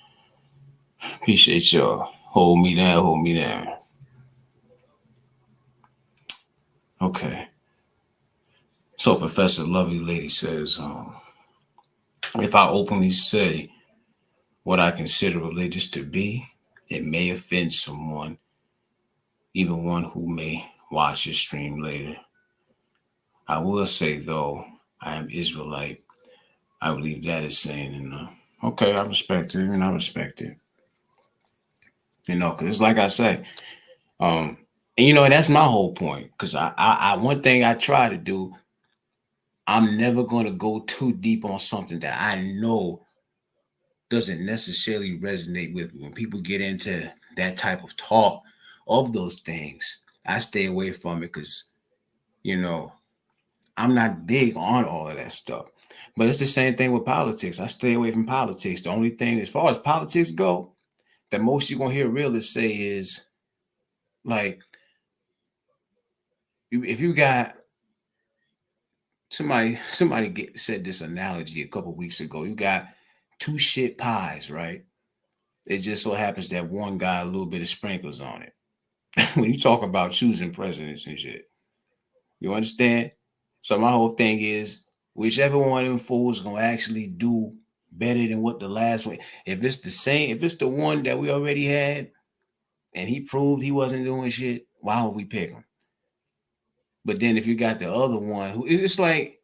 Appreciate y'all. Hold me down, hold me down. Okay. So Professor Lovely Lady says, if I openly say what I consider religious to be, it may offend someone, even one who may watch the stream later. I will say though, I am Israelite. I believe that is saying enough. Okay, I respect it, and I respect it. You know, because it's like I say, and you know, and that's my whole point. Because I one thing I try to do, I'm never going to go too deep on something that I know doesn't necessarily resonate with me. When people get into that type of talk, of those things, I stay away from it because, you know, I'm not big on all of that stuff. But it's the same thing with politics. I stay away from politics. The only thing, as far as politics go, the most you're gonna hear realists say is like, if you got somebody said this analogy a couple weeks ago. You got two shit pies, right? It just so happens that one got a little bit of sprinkles on it. When you talk about choosing presidents and shit, you understand? So my whole thing is, whichever one of them fools gonna actually do better than what the last one. If it's the same, if it's the one that we already had, and he proved he wasn't doing shit, why would we pick him? But then if you got the other one, who it's like,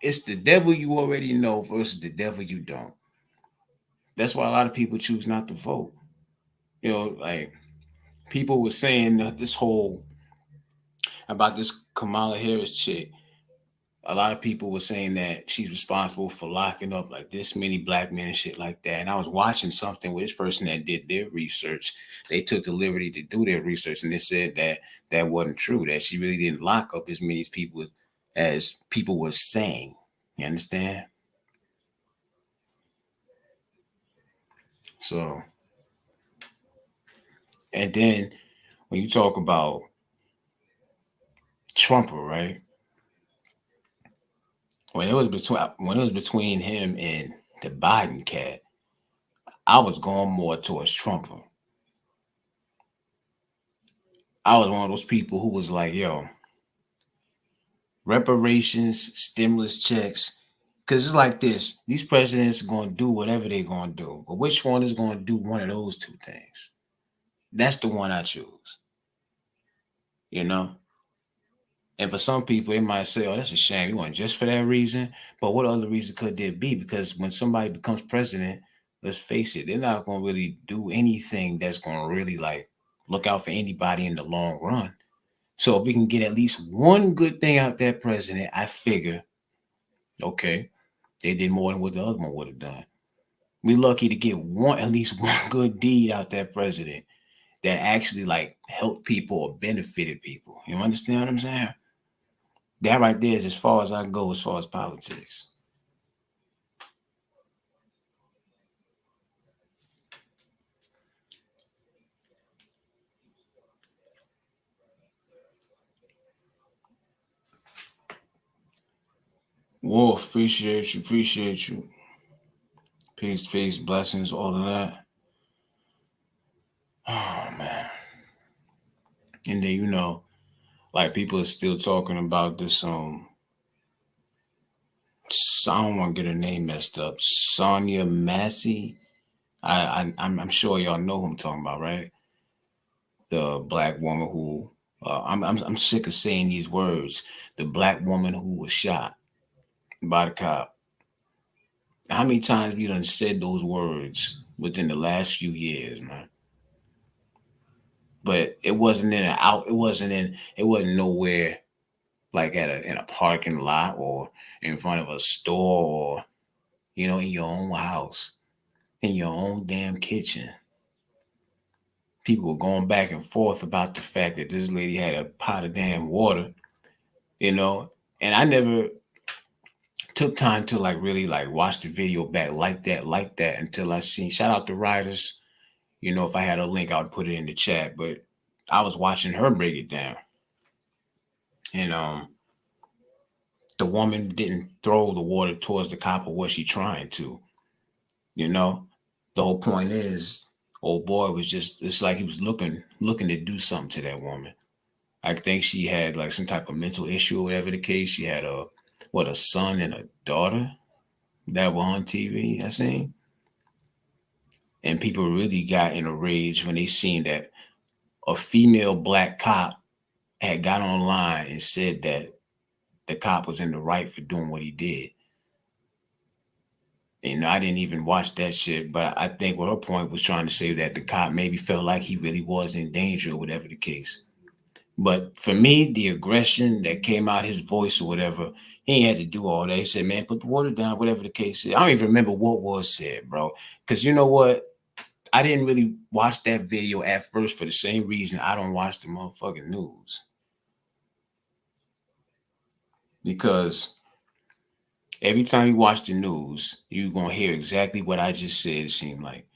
it's the devil you already know versus the devil you don't. That's why a lot of people choose not to vote. You know, like people were saying this whole about this Kamala Harris chick. A lot of people were saying that she's responsible for locking up like this many black men and shit like that. And I was watching something with this person that did their research. They took the liberty to do their research, and they said that that wasn't true, that she really didn't lock up as many people as people were saying. You understand? So, and then when you talk about Trumper, right? When it was between him and the Biden cat, I was going more towards Trumper. I was one of those people who was like, yo, reparations, stimulus checks, because it's like this. These presidents are going to do whatever they're going to do. But which one is going to do one of those two things? That's the one I choose. You know? And for some people, they might say, oh, that's a shame. You want just for that reason? But what other reason could there be? Because when somebody becomes president, let's face it, they're not going to really do anything that's going to really like look out for anybody in the long run. So if we can get at least one good thing out that president, I figure, okay, they did more than what the other one would have done. We're lucky to get at least one good deed out that president that actually like helped people or benefited people. You understand what I'm saying? That right there is as far as I go as far as politics. Wolf, appreciate you. Peace, blessings, all of that. Oh man. And then, you know, like people are still talking about this I don't want to get her name messed up. Sonia Massey. I'm sure y'all know who I'm talking about, right? The black woman who I'm sick of saying these words. The black woman who was shot by the cop. How many times have you done said those words within the last few years, man? But it wasn't it wasn't nowhere like in a parking lot or in front of a store or, you know, in your own house, in your own damn kitchen. People were going back and forth about the fact that this lady had a pot of damn water, you know, and I never took time to like really like watch the video back like that until I seen, shout out to Riders. You know, if I had a link, I would put it in the chat, but I was watching her break it down. And the woman didn't throw the water towards the cop, or was she trying to? You know, the whole point is, old boy was just, it's like he was looking to do something to that woman. I think she had like some type of mental issue or whatever the case. She had a son and a daughter that were on TV, I seen. And people really got in a rage when they seen that a female black cop had got online and said that the cop was in the right for doing what he did. And I didn't even watch that shit, but I think what her point was trying to say that the cop maybe felt like he really was in danger or whatever the case. But for me, the aggression that came out his voice or whatever, he ain't had to do all that. He said, man, put the water down, whatever the case is. I don't even remember what was said, bro. Because you know what? I didn't really watch that video at first for the same reason I don't watch the motherfucking news. Because every time you watch the news, you're going to hear exactly what I just said, it seemed like.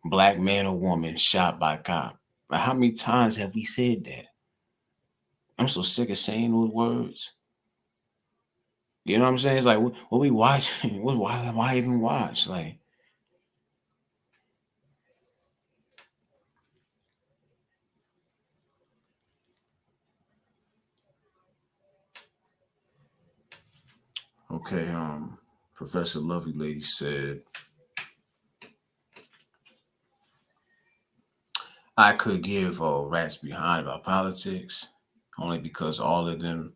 Black man or woman shot by cop. But how many times have we said that? I'm so sick of saying those words. You know what I'm saying? It's like, what we watching? Why even watch? Like, okay, Professor Lovely Lady said, I could give rats behind about politics, only because all of them,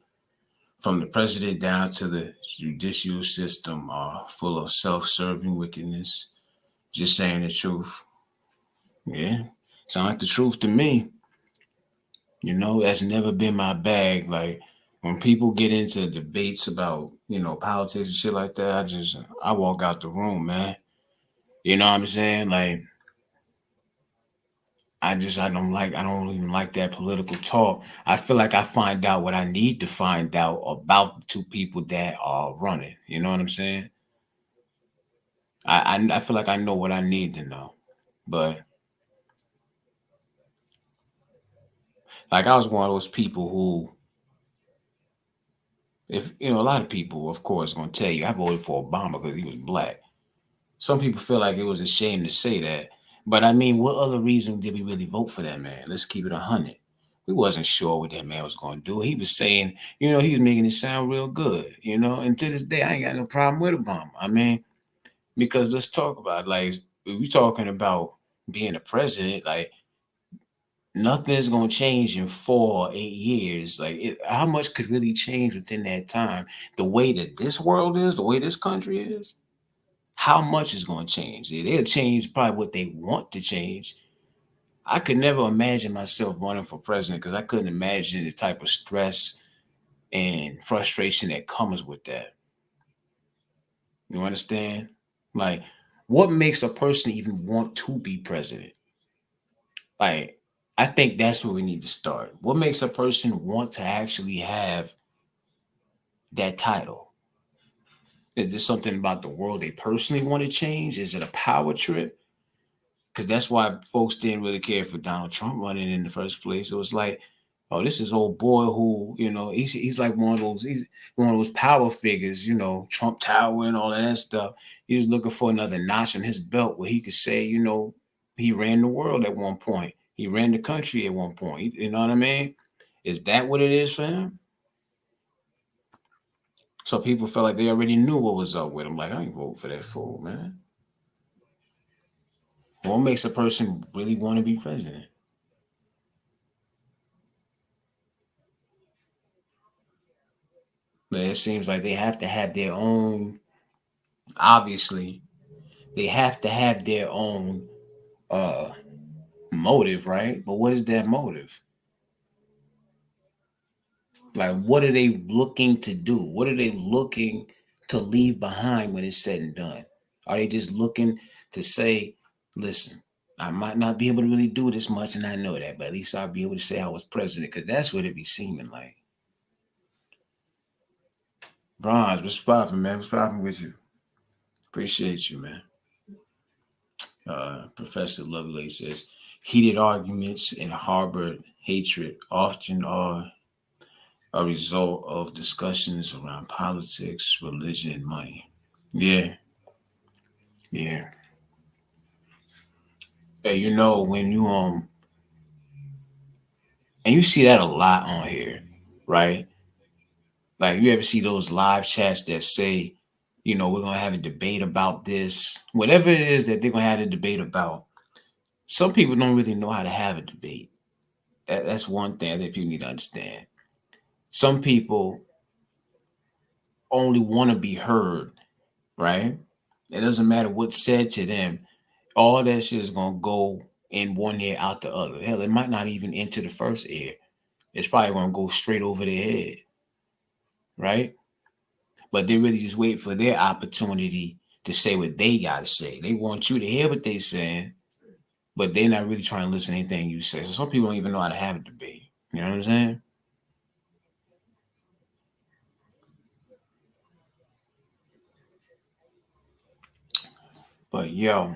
from the president down to the judicial system, are full of self-serving wickedness. Just saying the truth. Yeah, sound like the truth to me. You know, that's never been my bag. Like, when people get into debates about, politics and shit like that, I walk out the room, man. You know what I'm saying? Like, I don't even like that political talk. I feel like I find out what I need to find out about the two people that are running. You know what I'm saying? I feel like I know what I need to know. But like, I was one of those people who, if a lot of people, of course, going to tell you I voted for Obama because he was black. Some people feel like it was a shame to say that. But I mean, what other reason did we really vote for that man? Let's keep it 100. We wasn't sure what that man was going to do. He was saying, he was making it sound real good, and to this day, I ain't got no problem with Obama. I mean, because let's talk about, like, if we talking about being a president, like, nothing is going to change in 4 or 8 years. Like, how much could really change within that time? The way that this world is, the way this country is, how much is going to change? They'll change probably what they want to change. I could never imagine myself running for president because I couldn't imagine the type of stress and frustration that comes with that. You understand? Like, what makes a person even want to be president? Like, I think that's where we need to start. What makes a person want to actually have that title? Is there something about the world they personally want to change? Is it a power trip? Because that's why folks didn't really care for Donald Trump running in the first place. It was like, oh, this is old boy who, he's like he's one of those power figures, Trump Tower and all of that stuff. He's looking for another notch in his belt where he could say, he ran the world at one point. He ran the country at one point. You know what I mean? Is that what it is for him? So people felt like they already knew what was up with him. Like, I ain't vote for that fool, man. What makes a person really want to be president? But it seems like they have to have their own, obviously, they have to have their own motive, right? But what is that motive? Like, what are they looking to do? What are they looking to leave behind when it's said and done? Are they just looking to say, listen, I might not be able to really do this much, and I know that, but at least I'll be able to say I was president, because that's what it be seeming like. Bronze, what's popping, man? What's popping with you? Appreciate you, man. Professor Lovelace says, heated arguments and harbored hatred often are a result of discussions around politics, religion, and money. Yeah. Yeah. Hey, when you and you see that a lot on here, right? Like, you ever see those live chats that say, we're gonna have a debate about this, whatever it is that they're gonna have a debate about. Some people don't really know how to have a debate. That's one thing that people need to understand. Some people only want to be heard, right? It doesn't matter what's said to them. All that shit is going to go in one ear, out the other. Hell, it might not even enter the first ear. It's probably going to go straight over their head, right? But they really just wait for their opportunity to say what they got to say. They want you to hear what they're saying, but they're not really trying to listen to anything you say. So some people don't even know how to have a debate. You know what I'm saying? But yo,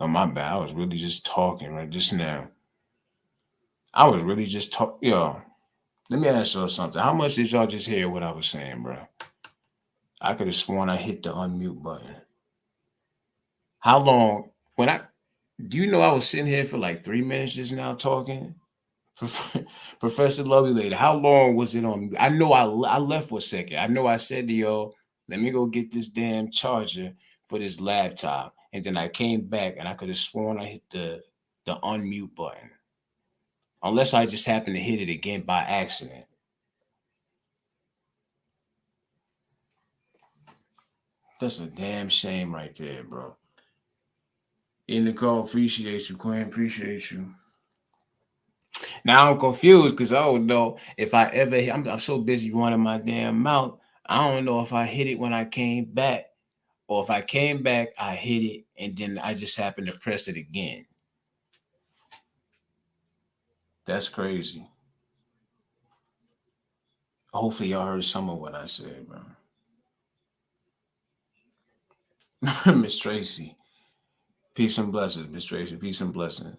oh my bad. I was really just talking right just now. I was really just talking. Yo, let me ask y'all something. How much did y'all just hear what I was saying, bro? I could have sworn I hit the unmute button. How long? When I do you know I was sitting here for like 3 minutes just now talking? Professor Lovely Lady, how long was it on? I know I left for a second. I know I said to y'all, let me go get this damn charger for this laptop. And then I came back and I could have sworn I hit the unmute button. Unless I just happened to hit it again by accident. That's a damn shame right there, bro. In the call, appreciate you, Quinn. Appreciate you. Now I'm confused because I don't know if I ever. I'm so busy running my damn mouth. I don't know if I hit it when I came back, or if I came back, I hit it, and then I just happened to press it again. That's crazy. Hopefully, y'all heard some of what I said, bro. Miss Tracy, peace and blessings. Miss Tracy, peace and blessings.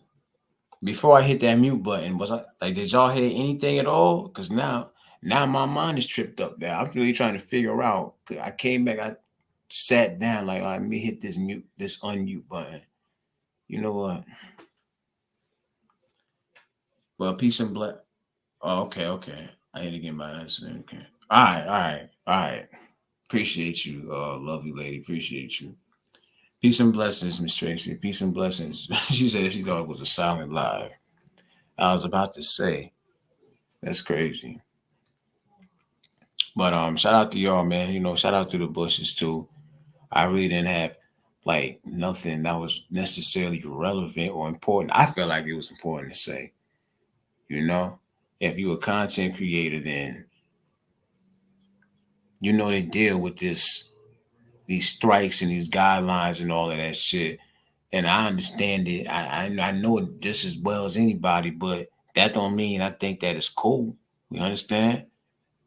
Before I hit that mute button, was I like, did y'all hear anything at all? Because now my mind is tripped up there. I'm really trying to figure out. I came back, I sat down, like, all right, let me hit this unmute button. You know what? Well, peace and bless. Oh, okay. I had to get my answer. Okay. All right. Appreciate you, lovely lady. Appreciate you. Peace and blessings, Miss Tracy. Peace and blessings. She said she thought it was a silent live. I was about to say, that's crazy. But shout out to y'all, man. You know, shout out to the Bushes too. I really didn't have like nothing that was necessarily relevant or important. I felt like it was important to say. You know, if you're a content creator, then you know they deal with these strikes and these guidelines and all of that shit. And I understand it. I know it just as well as anybody, but that don't mean I think that it's cool. You understand?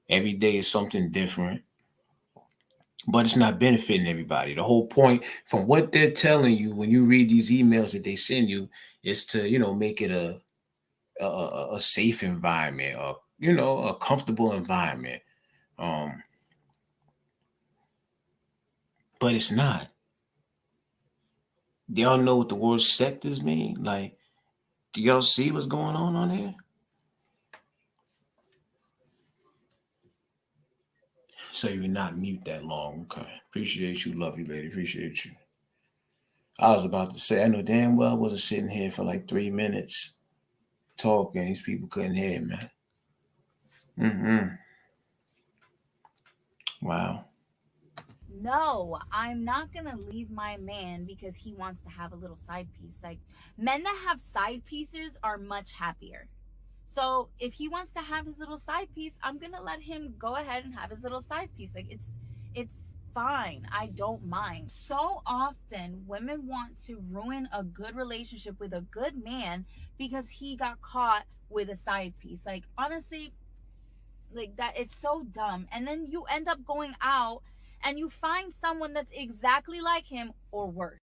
Every day is something different. but it's not benefiting everybody. The whole point from what they're telling you when you read these emails that they send you is to, make it a safe environment, or, a comfortable environment. But it's not. Do y'all know what the word sectors mean? Like, do y'all see what's going on here? So you would not mute that long. Okay. Appreciate you. Love you, lady. Appreciate you. I was about to say, I know damn well I wasn't sitting here for like 3 minutes talking. These people couldn't hear, man. Wow. No, I'm not gonna leave my man because he wants to have a little side piece. Like, men that have side pieces are much happier. So if he wants to have his little side piece, I'm gonna let him go ahead and have his little side piece. Like, it's fine. I don't mind. So often women want to ruin a good relationship with a good man because he got caught with a side piece. Like, honestly, like, that, it's so dumb. And then you end up going out and you find someone that's exactly like him or worse.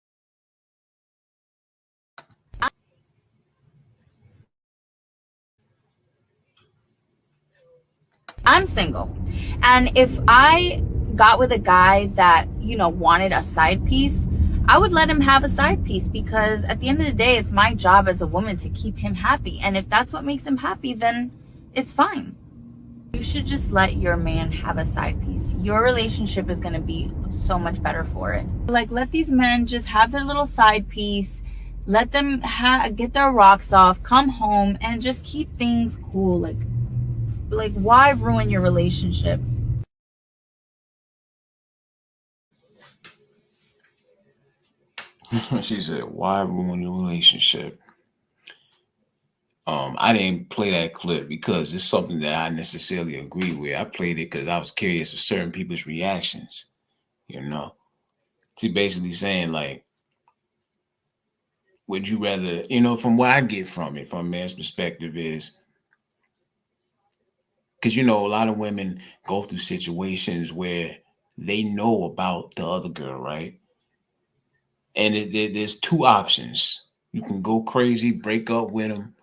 I'm single. And if I got with a guy that, wanted a side piece, I would let him have a side piece, because at the end of the day, it's my job as a woman to keep him happy. And if that's what makes him happy, then it's fine. You should just let your man have a side piece. Your relationship is going to be so much better for it. Like, let these men just have their little side piece. Let them get their rocks off, come home, and just keep things cool. Like, why ruin your relationship? She said, why ruin your relationship? I didn't play that clip because it's something that I necessarily agree with. I played it because I was curious of certain people's reactions. She basically saying, like, would you rather, from what I get from it, from a man's perspective, is because, a lot of women go through situations where they know about the other girl, right? And there's two options. You can go crazy, break up with them,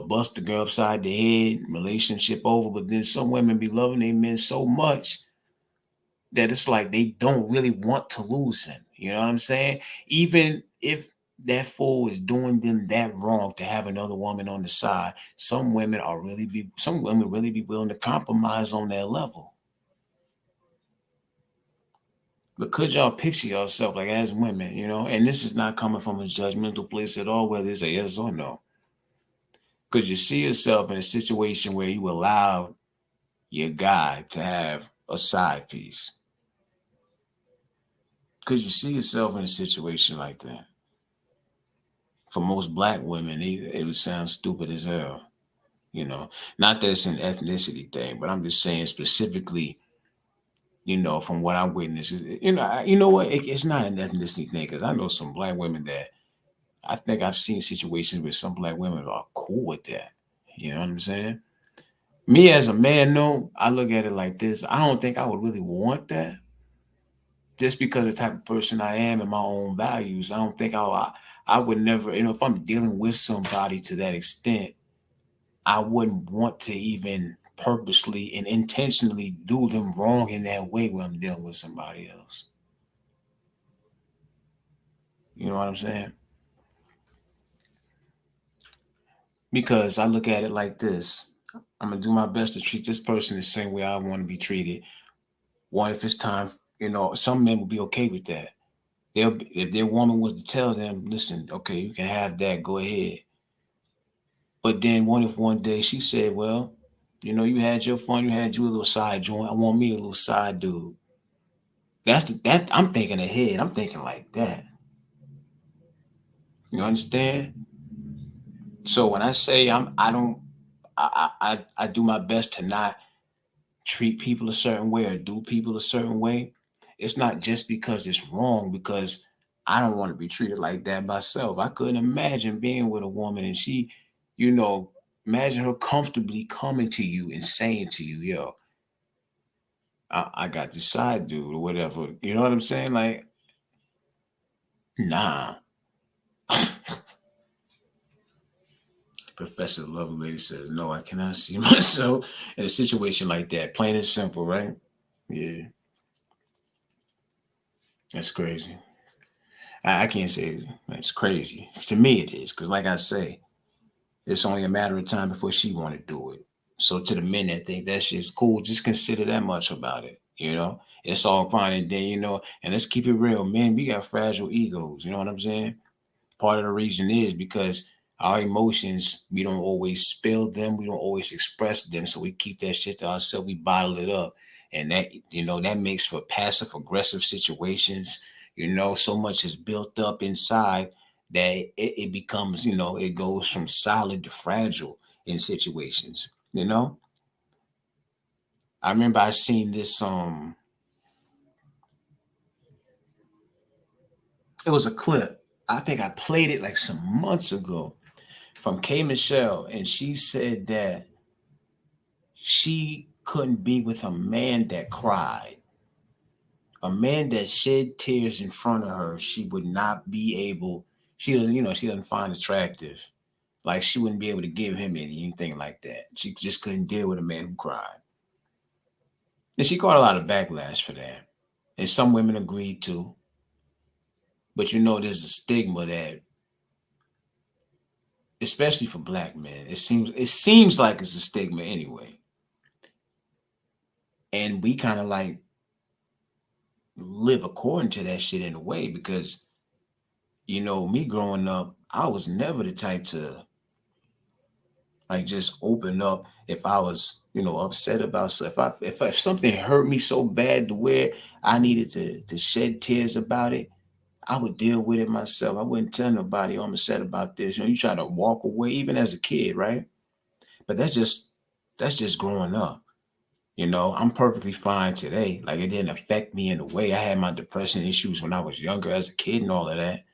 bust the girl upside the head, relationship over. But then some women be loving their men so much that it's like they don't really want to lose him. You know what I'm saying? Even if that fool is doing them that wrong to have another woman on the side, some women really be willing to compromise on that level. But could y'all picture yourself, like, as women, and this is not coming from a judgmental place at all, whether it's a yes or no. Could you see yourself in a situation where you allow your guy to have a side piece? Could you see yourself in a situation like that? For most black women, it would sound stupid as hell. Not that it's an ethnicity thing, but I'm just saying specifically, from what I witnessed, you know what? It's not an ethnicity thing, because I know some black women that I think I've seen situations where some black women are cool with that. You know what I'm saying? Me as a man, no, I look at it like this. I don't think I would really want that, just because of the type of person I am and my own values. I don't think I would never, if I'm dealing with somebody to that extent, I wouldn't want to even purposely and intentionally do them wrong in that way when I'm dealing with somebody else. You know what I'm saying? Because I look at it like this. I'm going to do my best to treat this person the same way I want to be treated. What if it's time, some men will be okay with that. If their woman was to tell them, listen, okay, you can have that, go ahead. But then what if one day she said, well, you had your fun, you had you a little side joint, I want me a little side dude. I'm thinking ahead. I'm thinking like that. You understand? So when I say I do my best to not treat people a certain way or do people a certain way, it's not just because it's wrong, because I don't want to be treated like that myself. I couldn't imagine being with a woman and she, imagine her comfortably coming to you and saying to you, yo, I got this side dude or whatever. You know what I'm saying? Like, nah. Professor Lovely Lady says, no, I cannot see myself in a situation like that. Plain and simple, right? Yeah. That's crazy. I can't say it's crazy. To me, it is. Because like I say, it's only a matter of time before she want to do it. So to the men that think that shit's cool, just consider that much about it. You know, it's all fine and then, you know, and let's keep it real. Men, we got fragile egos. You know what I'm saying? Part of the reason is because our emotions, we don't always spill them. We don't always express them. So we keep that shit to ourselves. We bottle it up. And that, you know, that makes for passive aggressive situations. You know, so much is built up inside that it becomes, you know, it goes from solid to fragile in situations. You know, I remember I seen this, it was a clip. I think I played it like some months ago from K Michelle, and she said that she couldn't be with a man that cried. A man that shed tears in front of her, she would not be able, she doesn't, you know, she doesn't find attractive. Like she wouldn't be able to give him anything like that. She just couldn't deal with a man who cried. And she caught a lot of backlash for that. And some women agreed too. But you know, there's a stigma that, especially for black men, it seems like it's a stigma anyway. And we kind of like live according to that shit in a way because, you know, me growing up, I was never the type to like just open up if I was, you know, upset about stuff. If something hurt me so bad to where I needed to shed tears about it, I would deal with it myself. I wouldn't tell nobody, oh, I'm upset about this. You know, you try to walk away even as a kid, right? But that's just growing up. You know, I'm perfectly fine today. Like it didn't affect me in a way. I had my depression issues when I was younger as a kid and all of that.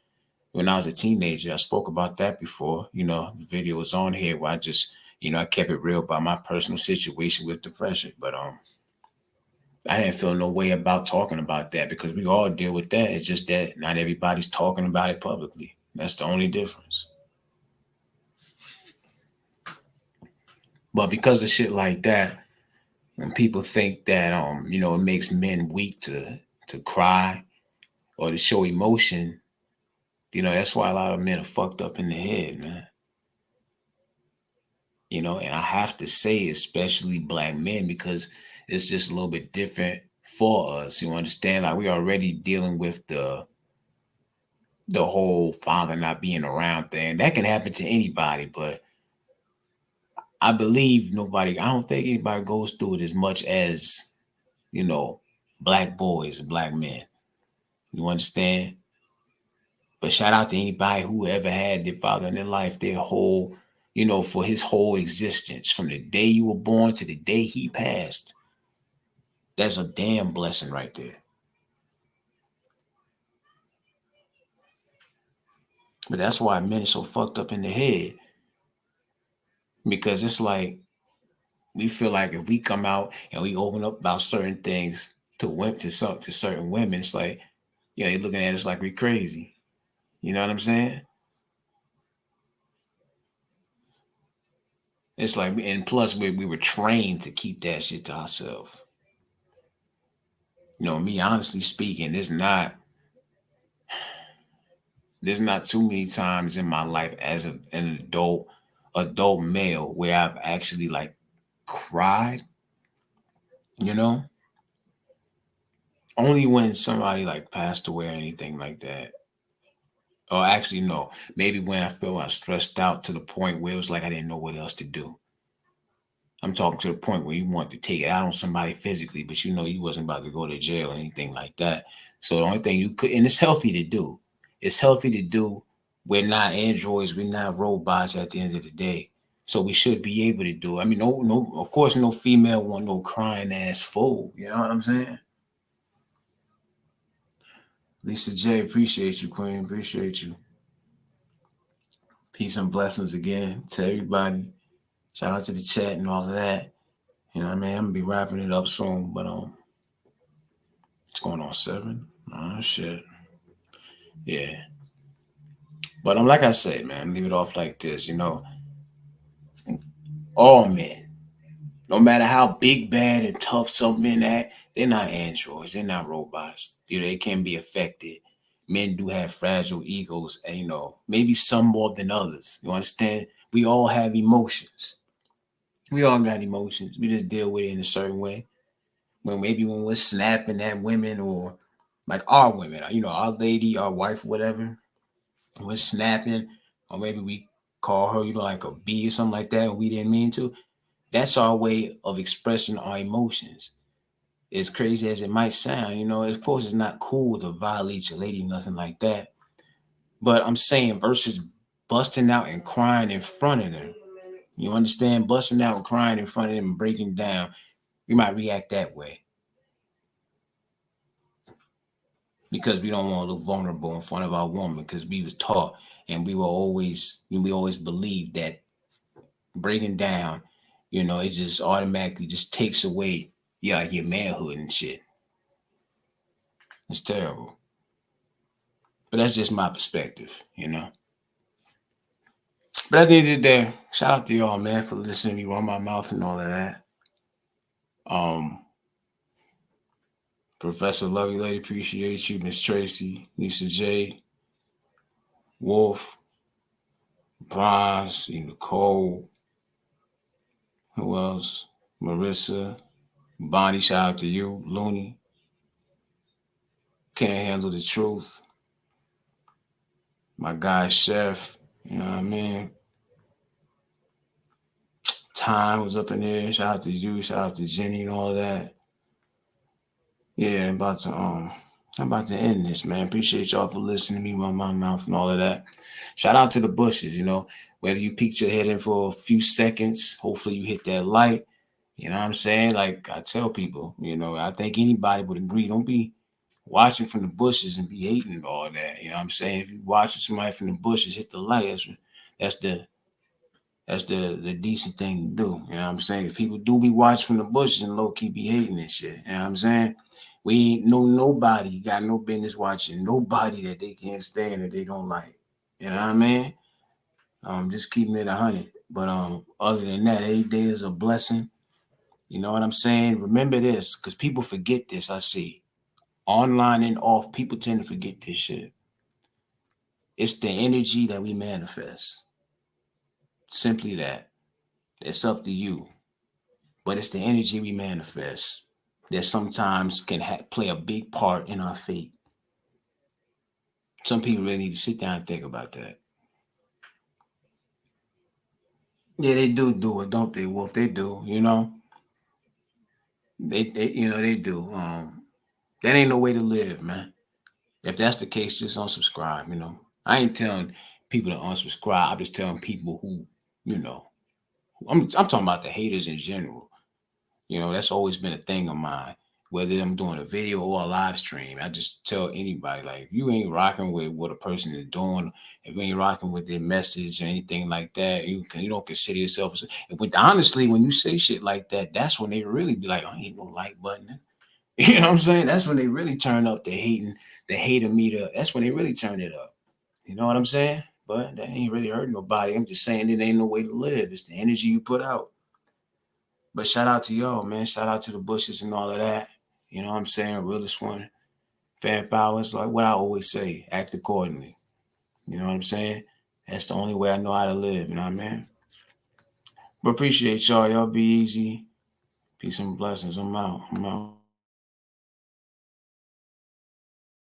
When I was a teenager, I spoke about that before. You know, the video was on here where I just, you know, I kept it real about my personal situation with depression. But I didn't feel no way about talking about that because we all deal with that. It's just that not everybody's talking about it publicly. That's the only difference. But because of shit like that, when people think that you know, it makes men weak to cry or to show emotion, you know, that's why a lot of men are fucked up in the head, man. You know, and I have to say, especially black men, because it's just a little bit different for us. You understand? Like we already dealing with the whole father not being around thing. That can happen to anybody, but I don't think anybody goes through it as much as, you know, black boys and black men. You understand? But shout out to anybody who ever had their father in their life, their whole, you know, for his whole existence, from the day you were born to the day he passed. That's a damn blessing right there. But that's why men are so fucked up in the head. Because it's like we feel like if we come out and we open up about certain things to women, to certain women, it's like, you know, they're looking at us like we crazy. You know what I'm saying? It's like, and plus we were trained to keep that shit to ourselves. You know, me honestly speaking, there's not too many times in my life as an adult male where I've actually like cried, you know? Only when somebody like passed away or anything like that. Or actually, no, maybe when I felt I was stressed out to the point where it was like I didn't know what else to do. I'm talking to the point where you want to take it out on somebody physically, but you know you wasn't about to go to jail or anything like that. So the only thing you could, and it's healthy to do. It's healthy to do. We're not androids. We're not robots at the end of the day. So we should be able to do it. I mean, no, of course, no female want no crying ass fool. You know what I'm saying? Lisa J, appreciate you, Queen. Appreciate you. Peace and blessings again to everybody. Shout out to the chat and all of that. You know what I mean? I'm gonna be wrapping it up soon, but It's going on 7. Oh shit. Yeah. But like I said, man, leave it off like this. All men, no matter how big, bad, and tough some men act, they're not androids. They're not robots. They can be affected. Men do have fragile egos, and maybe some more than others. You understand? We all have emotions. We all got emotions. We just deal with it in a certain way. When we're snapping at women, or like our women, our lady, our wife, whatever, we're snapping, or maybe we call her, like a B or something like that, and we didn't mean to. That's our way of expressing our emotions. As crazy as it might sound, of course, it's not cool to violate your lady, nothing like that. But I'm saying versus busting out and crying in front of them. You understand? Busting out and crying in front of them and breaking down. We might react that way because we don't want to look vulnerable in front of our woman, because we was taught and we always believed that breaking down, it just automatically just takes away your manhood and shit. It's terrible. But that's just my perspective. But at the end of the day, shout out to y'all, man, for listening to me run my mouth and all of that. Professor Lovey Lady, appreciate you. Miss Tracy, Lisa J, Wolf, Bronze, Nicole, who else? Marissa, Bonnie, shout out to you. Looney, Can't Handle the Truth. My guy, Chef, you know what I mean? Time was up in there. Shout out to you. Shout out to Jenny and all of that. Yeah, I'm about to end this, man. Appreciate y'all for listening to me run my mouth and all of that. Shout out to the bushes, whether you peeked your head in for a few seconds, hopefully you hit that light. You know what I'm saying? Like I tell people, I think anybody would agree. Don't be watching from the bushes and be hating and all that. You know what I'm saying? If you're watching somebody from the bushes, hit the light. That's the decent thing to do. You know what I'm saying? If people do be watching from the bushes and low key be hating and shit, you know what I'm saying? We ain't nobody got no business watching nobody that they can't stand or they don't like. You know what I mean? Just keeping it 100. But other than that, every day is a blessing. You know what I'm saying? Remember this, because people forget this. I see online and off, people tend to forget this shit. It's the energy that we manifest. Simply that. It's up to you. But it's the energy we manifest that sometimes can play a big part in our fate. Some people really need to sit down and think about that. Yeah, they do it, don't they, Wolf? They do, They do. That ain't no way to live, man. If that's the case, just unsubscribe, I ain't telling people to unsubscribe. I'm just telling people who, I'm talking about the haters in general. That's always been a thing of mine. Whether I'm doing a video or a live stream, I just tell anybody, like, if you ain't rocking with what a person is doing, if you ain't rocking with their message or anything like that, you don't consider yourself. Honestly, when you say shit like that, that's when they really be like, I ain't no like button. You know what I'm saying? That's when they really turn up the hater meter. That's when they really turn it up. You know what I'm saying? But that ain't really hurting nobody. I'm just saying it ain't no way to live. It's the energy you put out. But shout out to y'all, man. Shout out to the bushes and all of that. You know what I'm saying? Realest one. Fair powers, like what I always say, act accordingly. You know what I'm saying? That's the only way I know how to live, you know what I mean? But appreciate y'all. Y'all be easy. Peace and blessings. I'm out.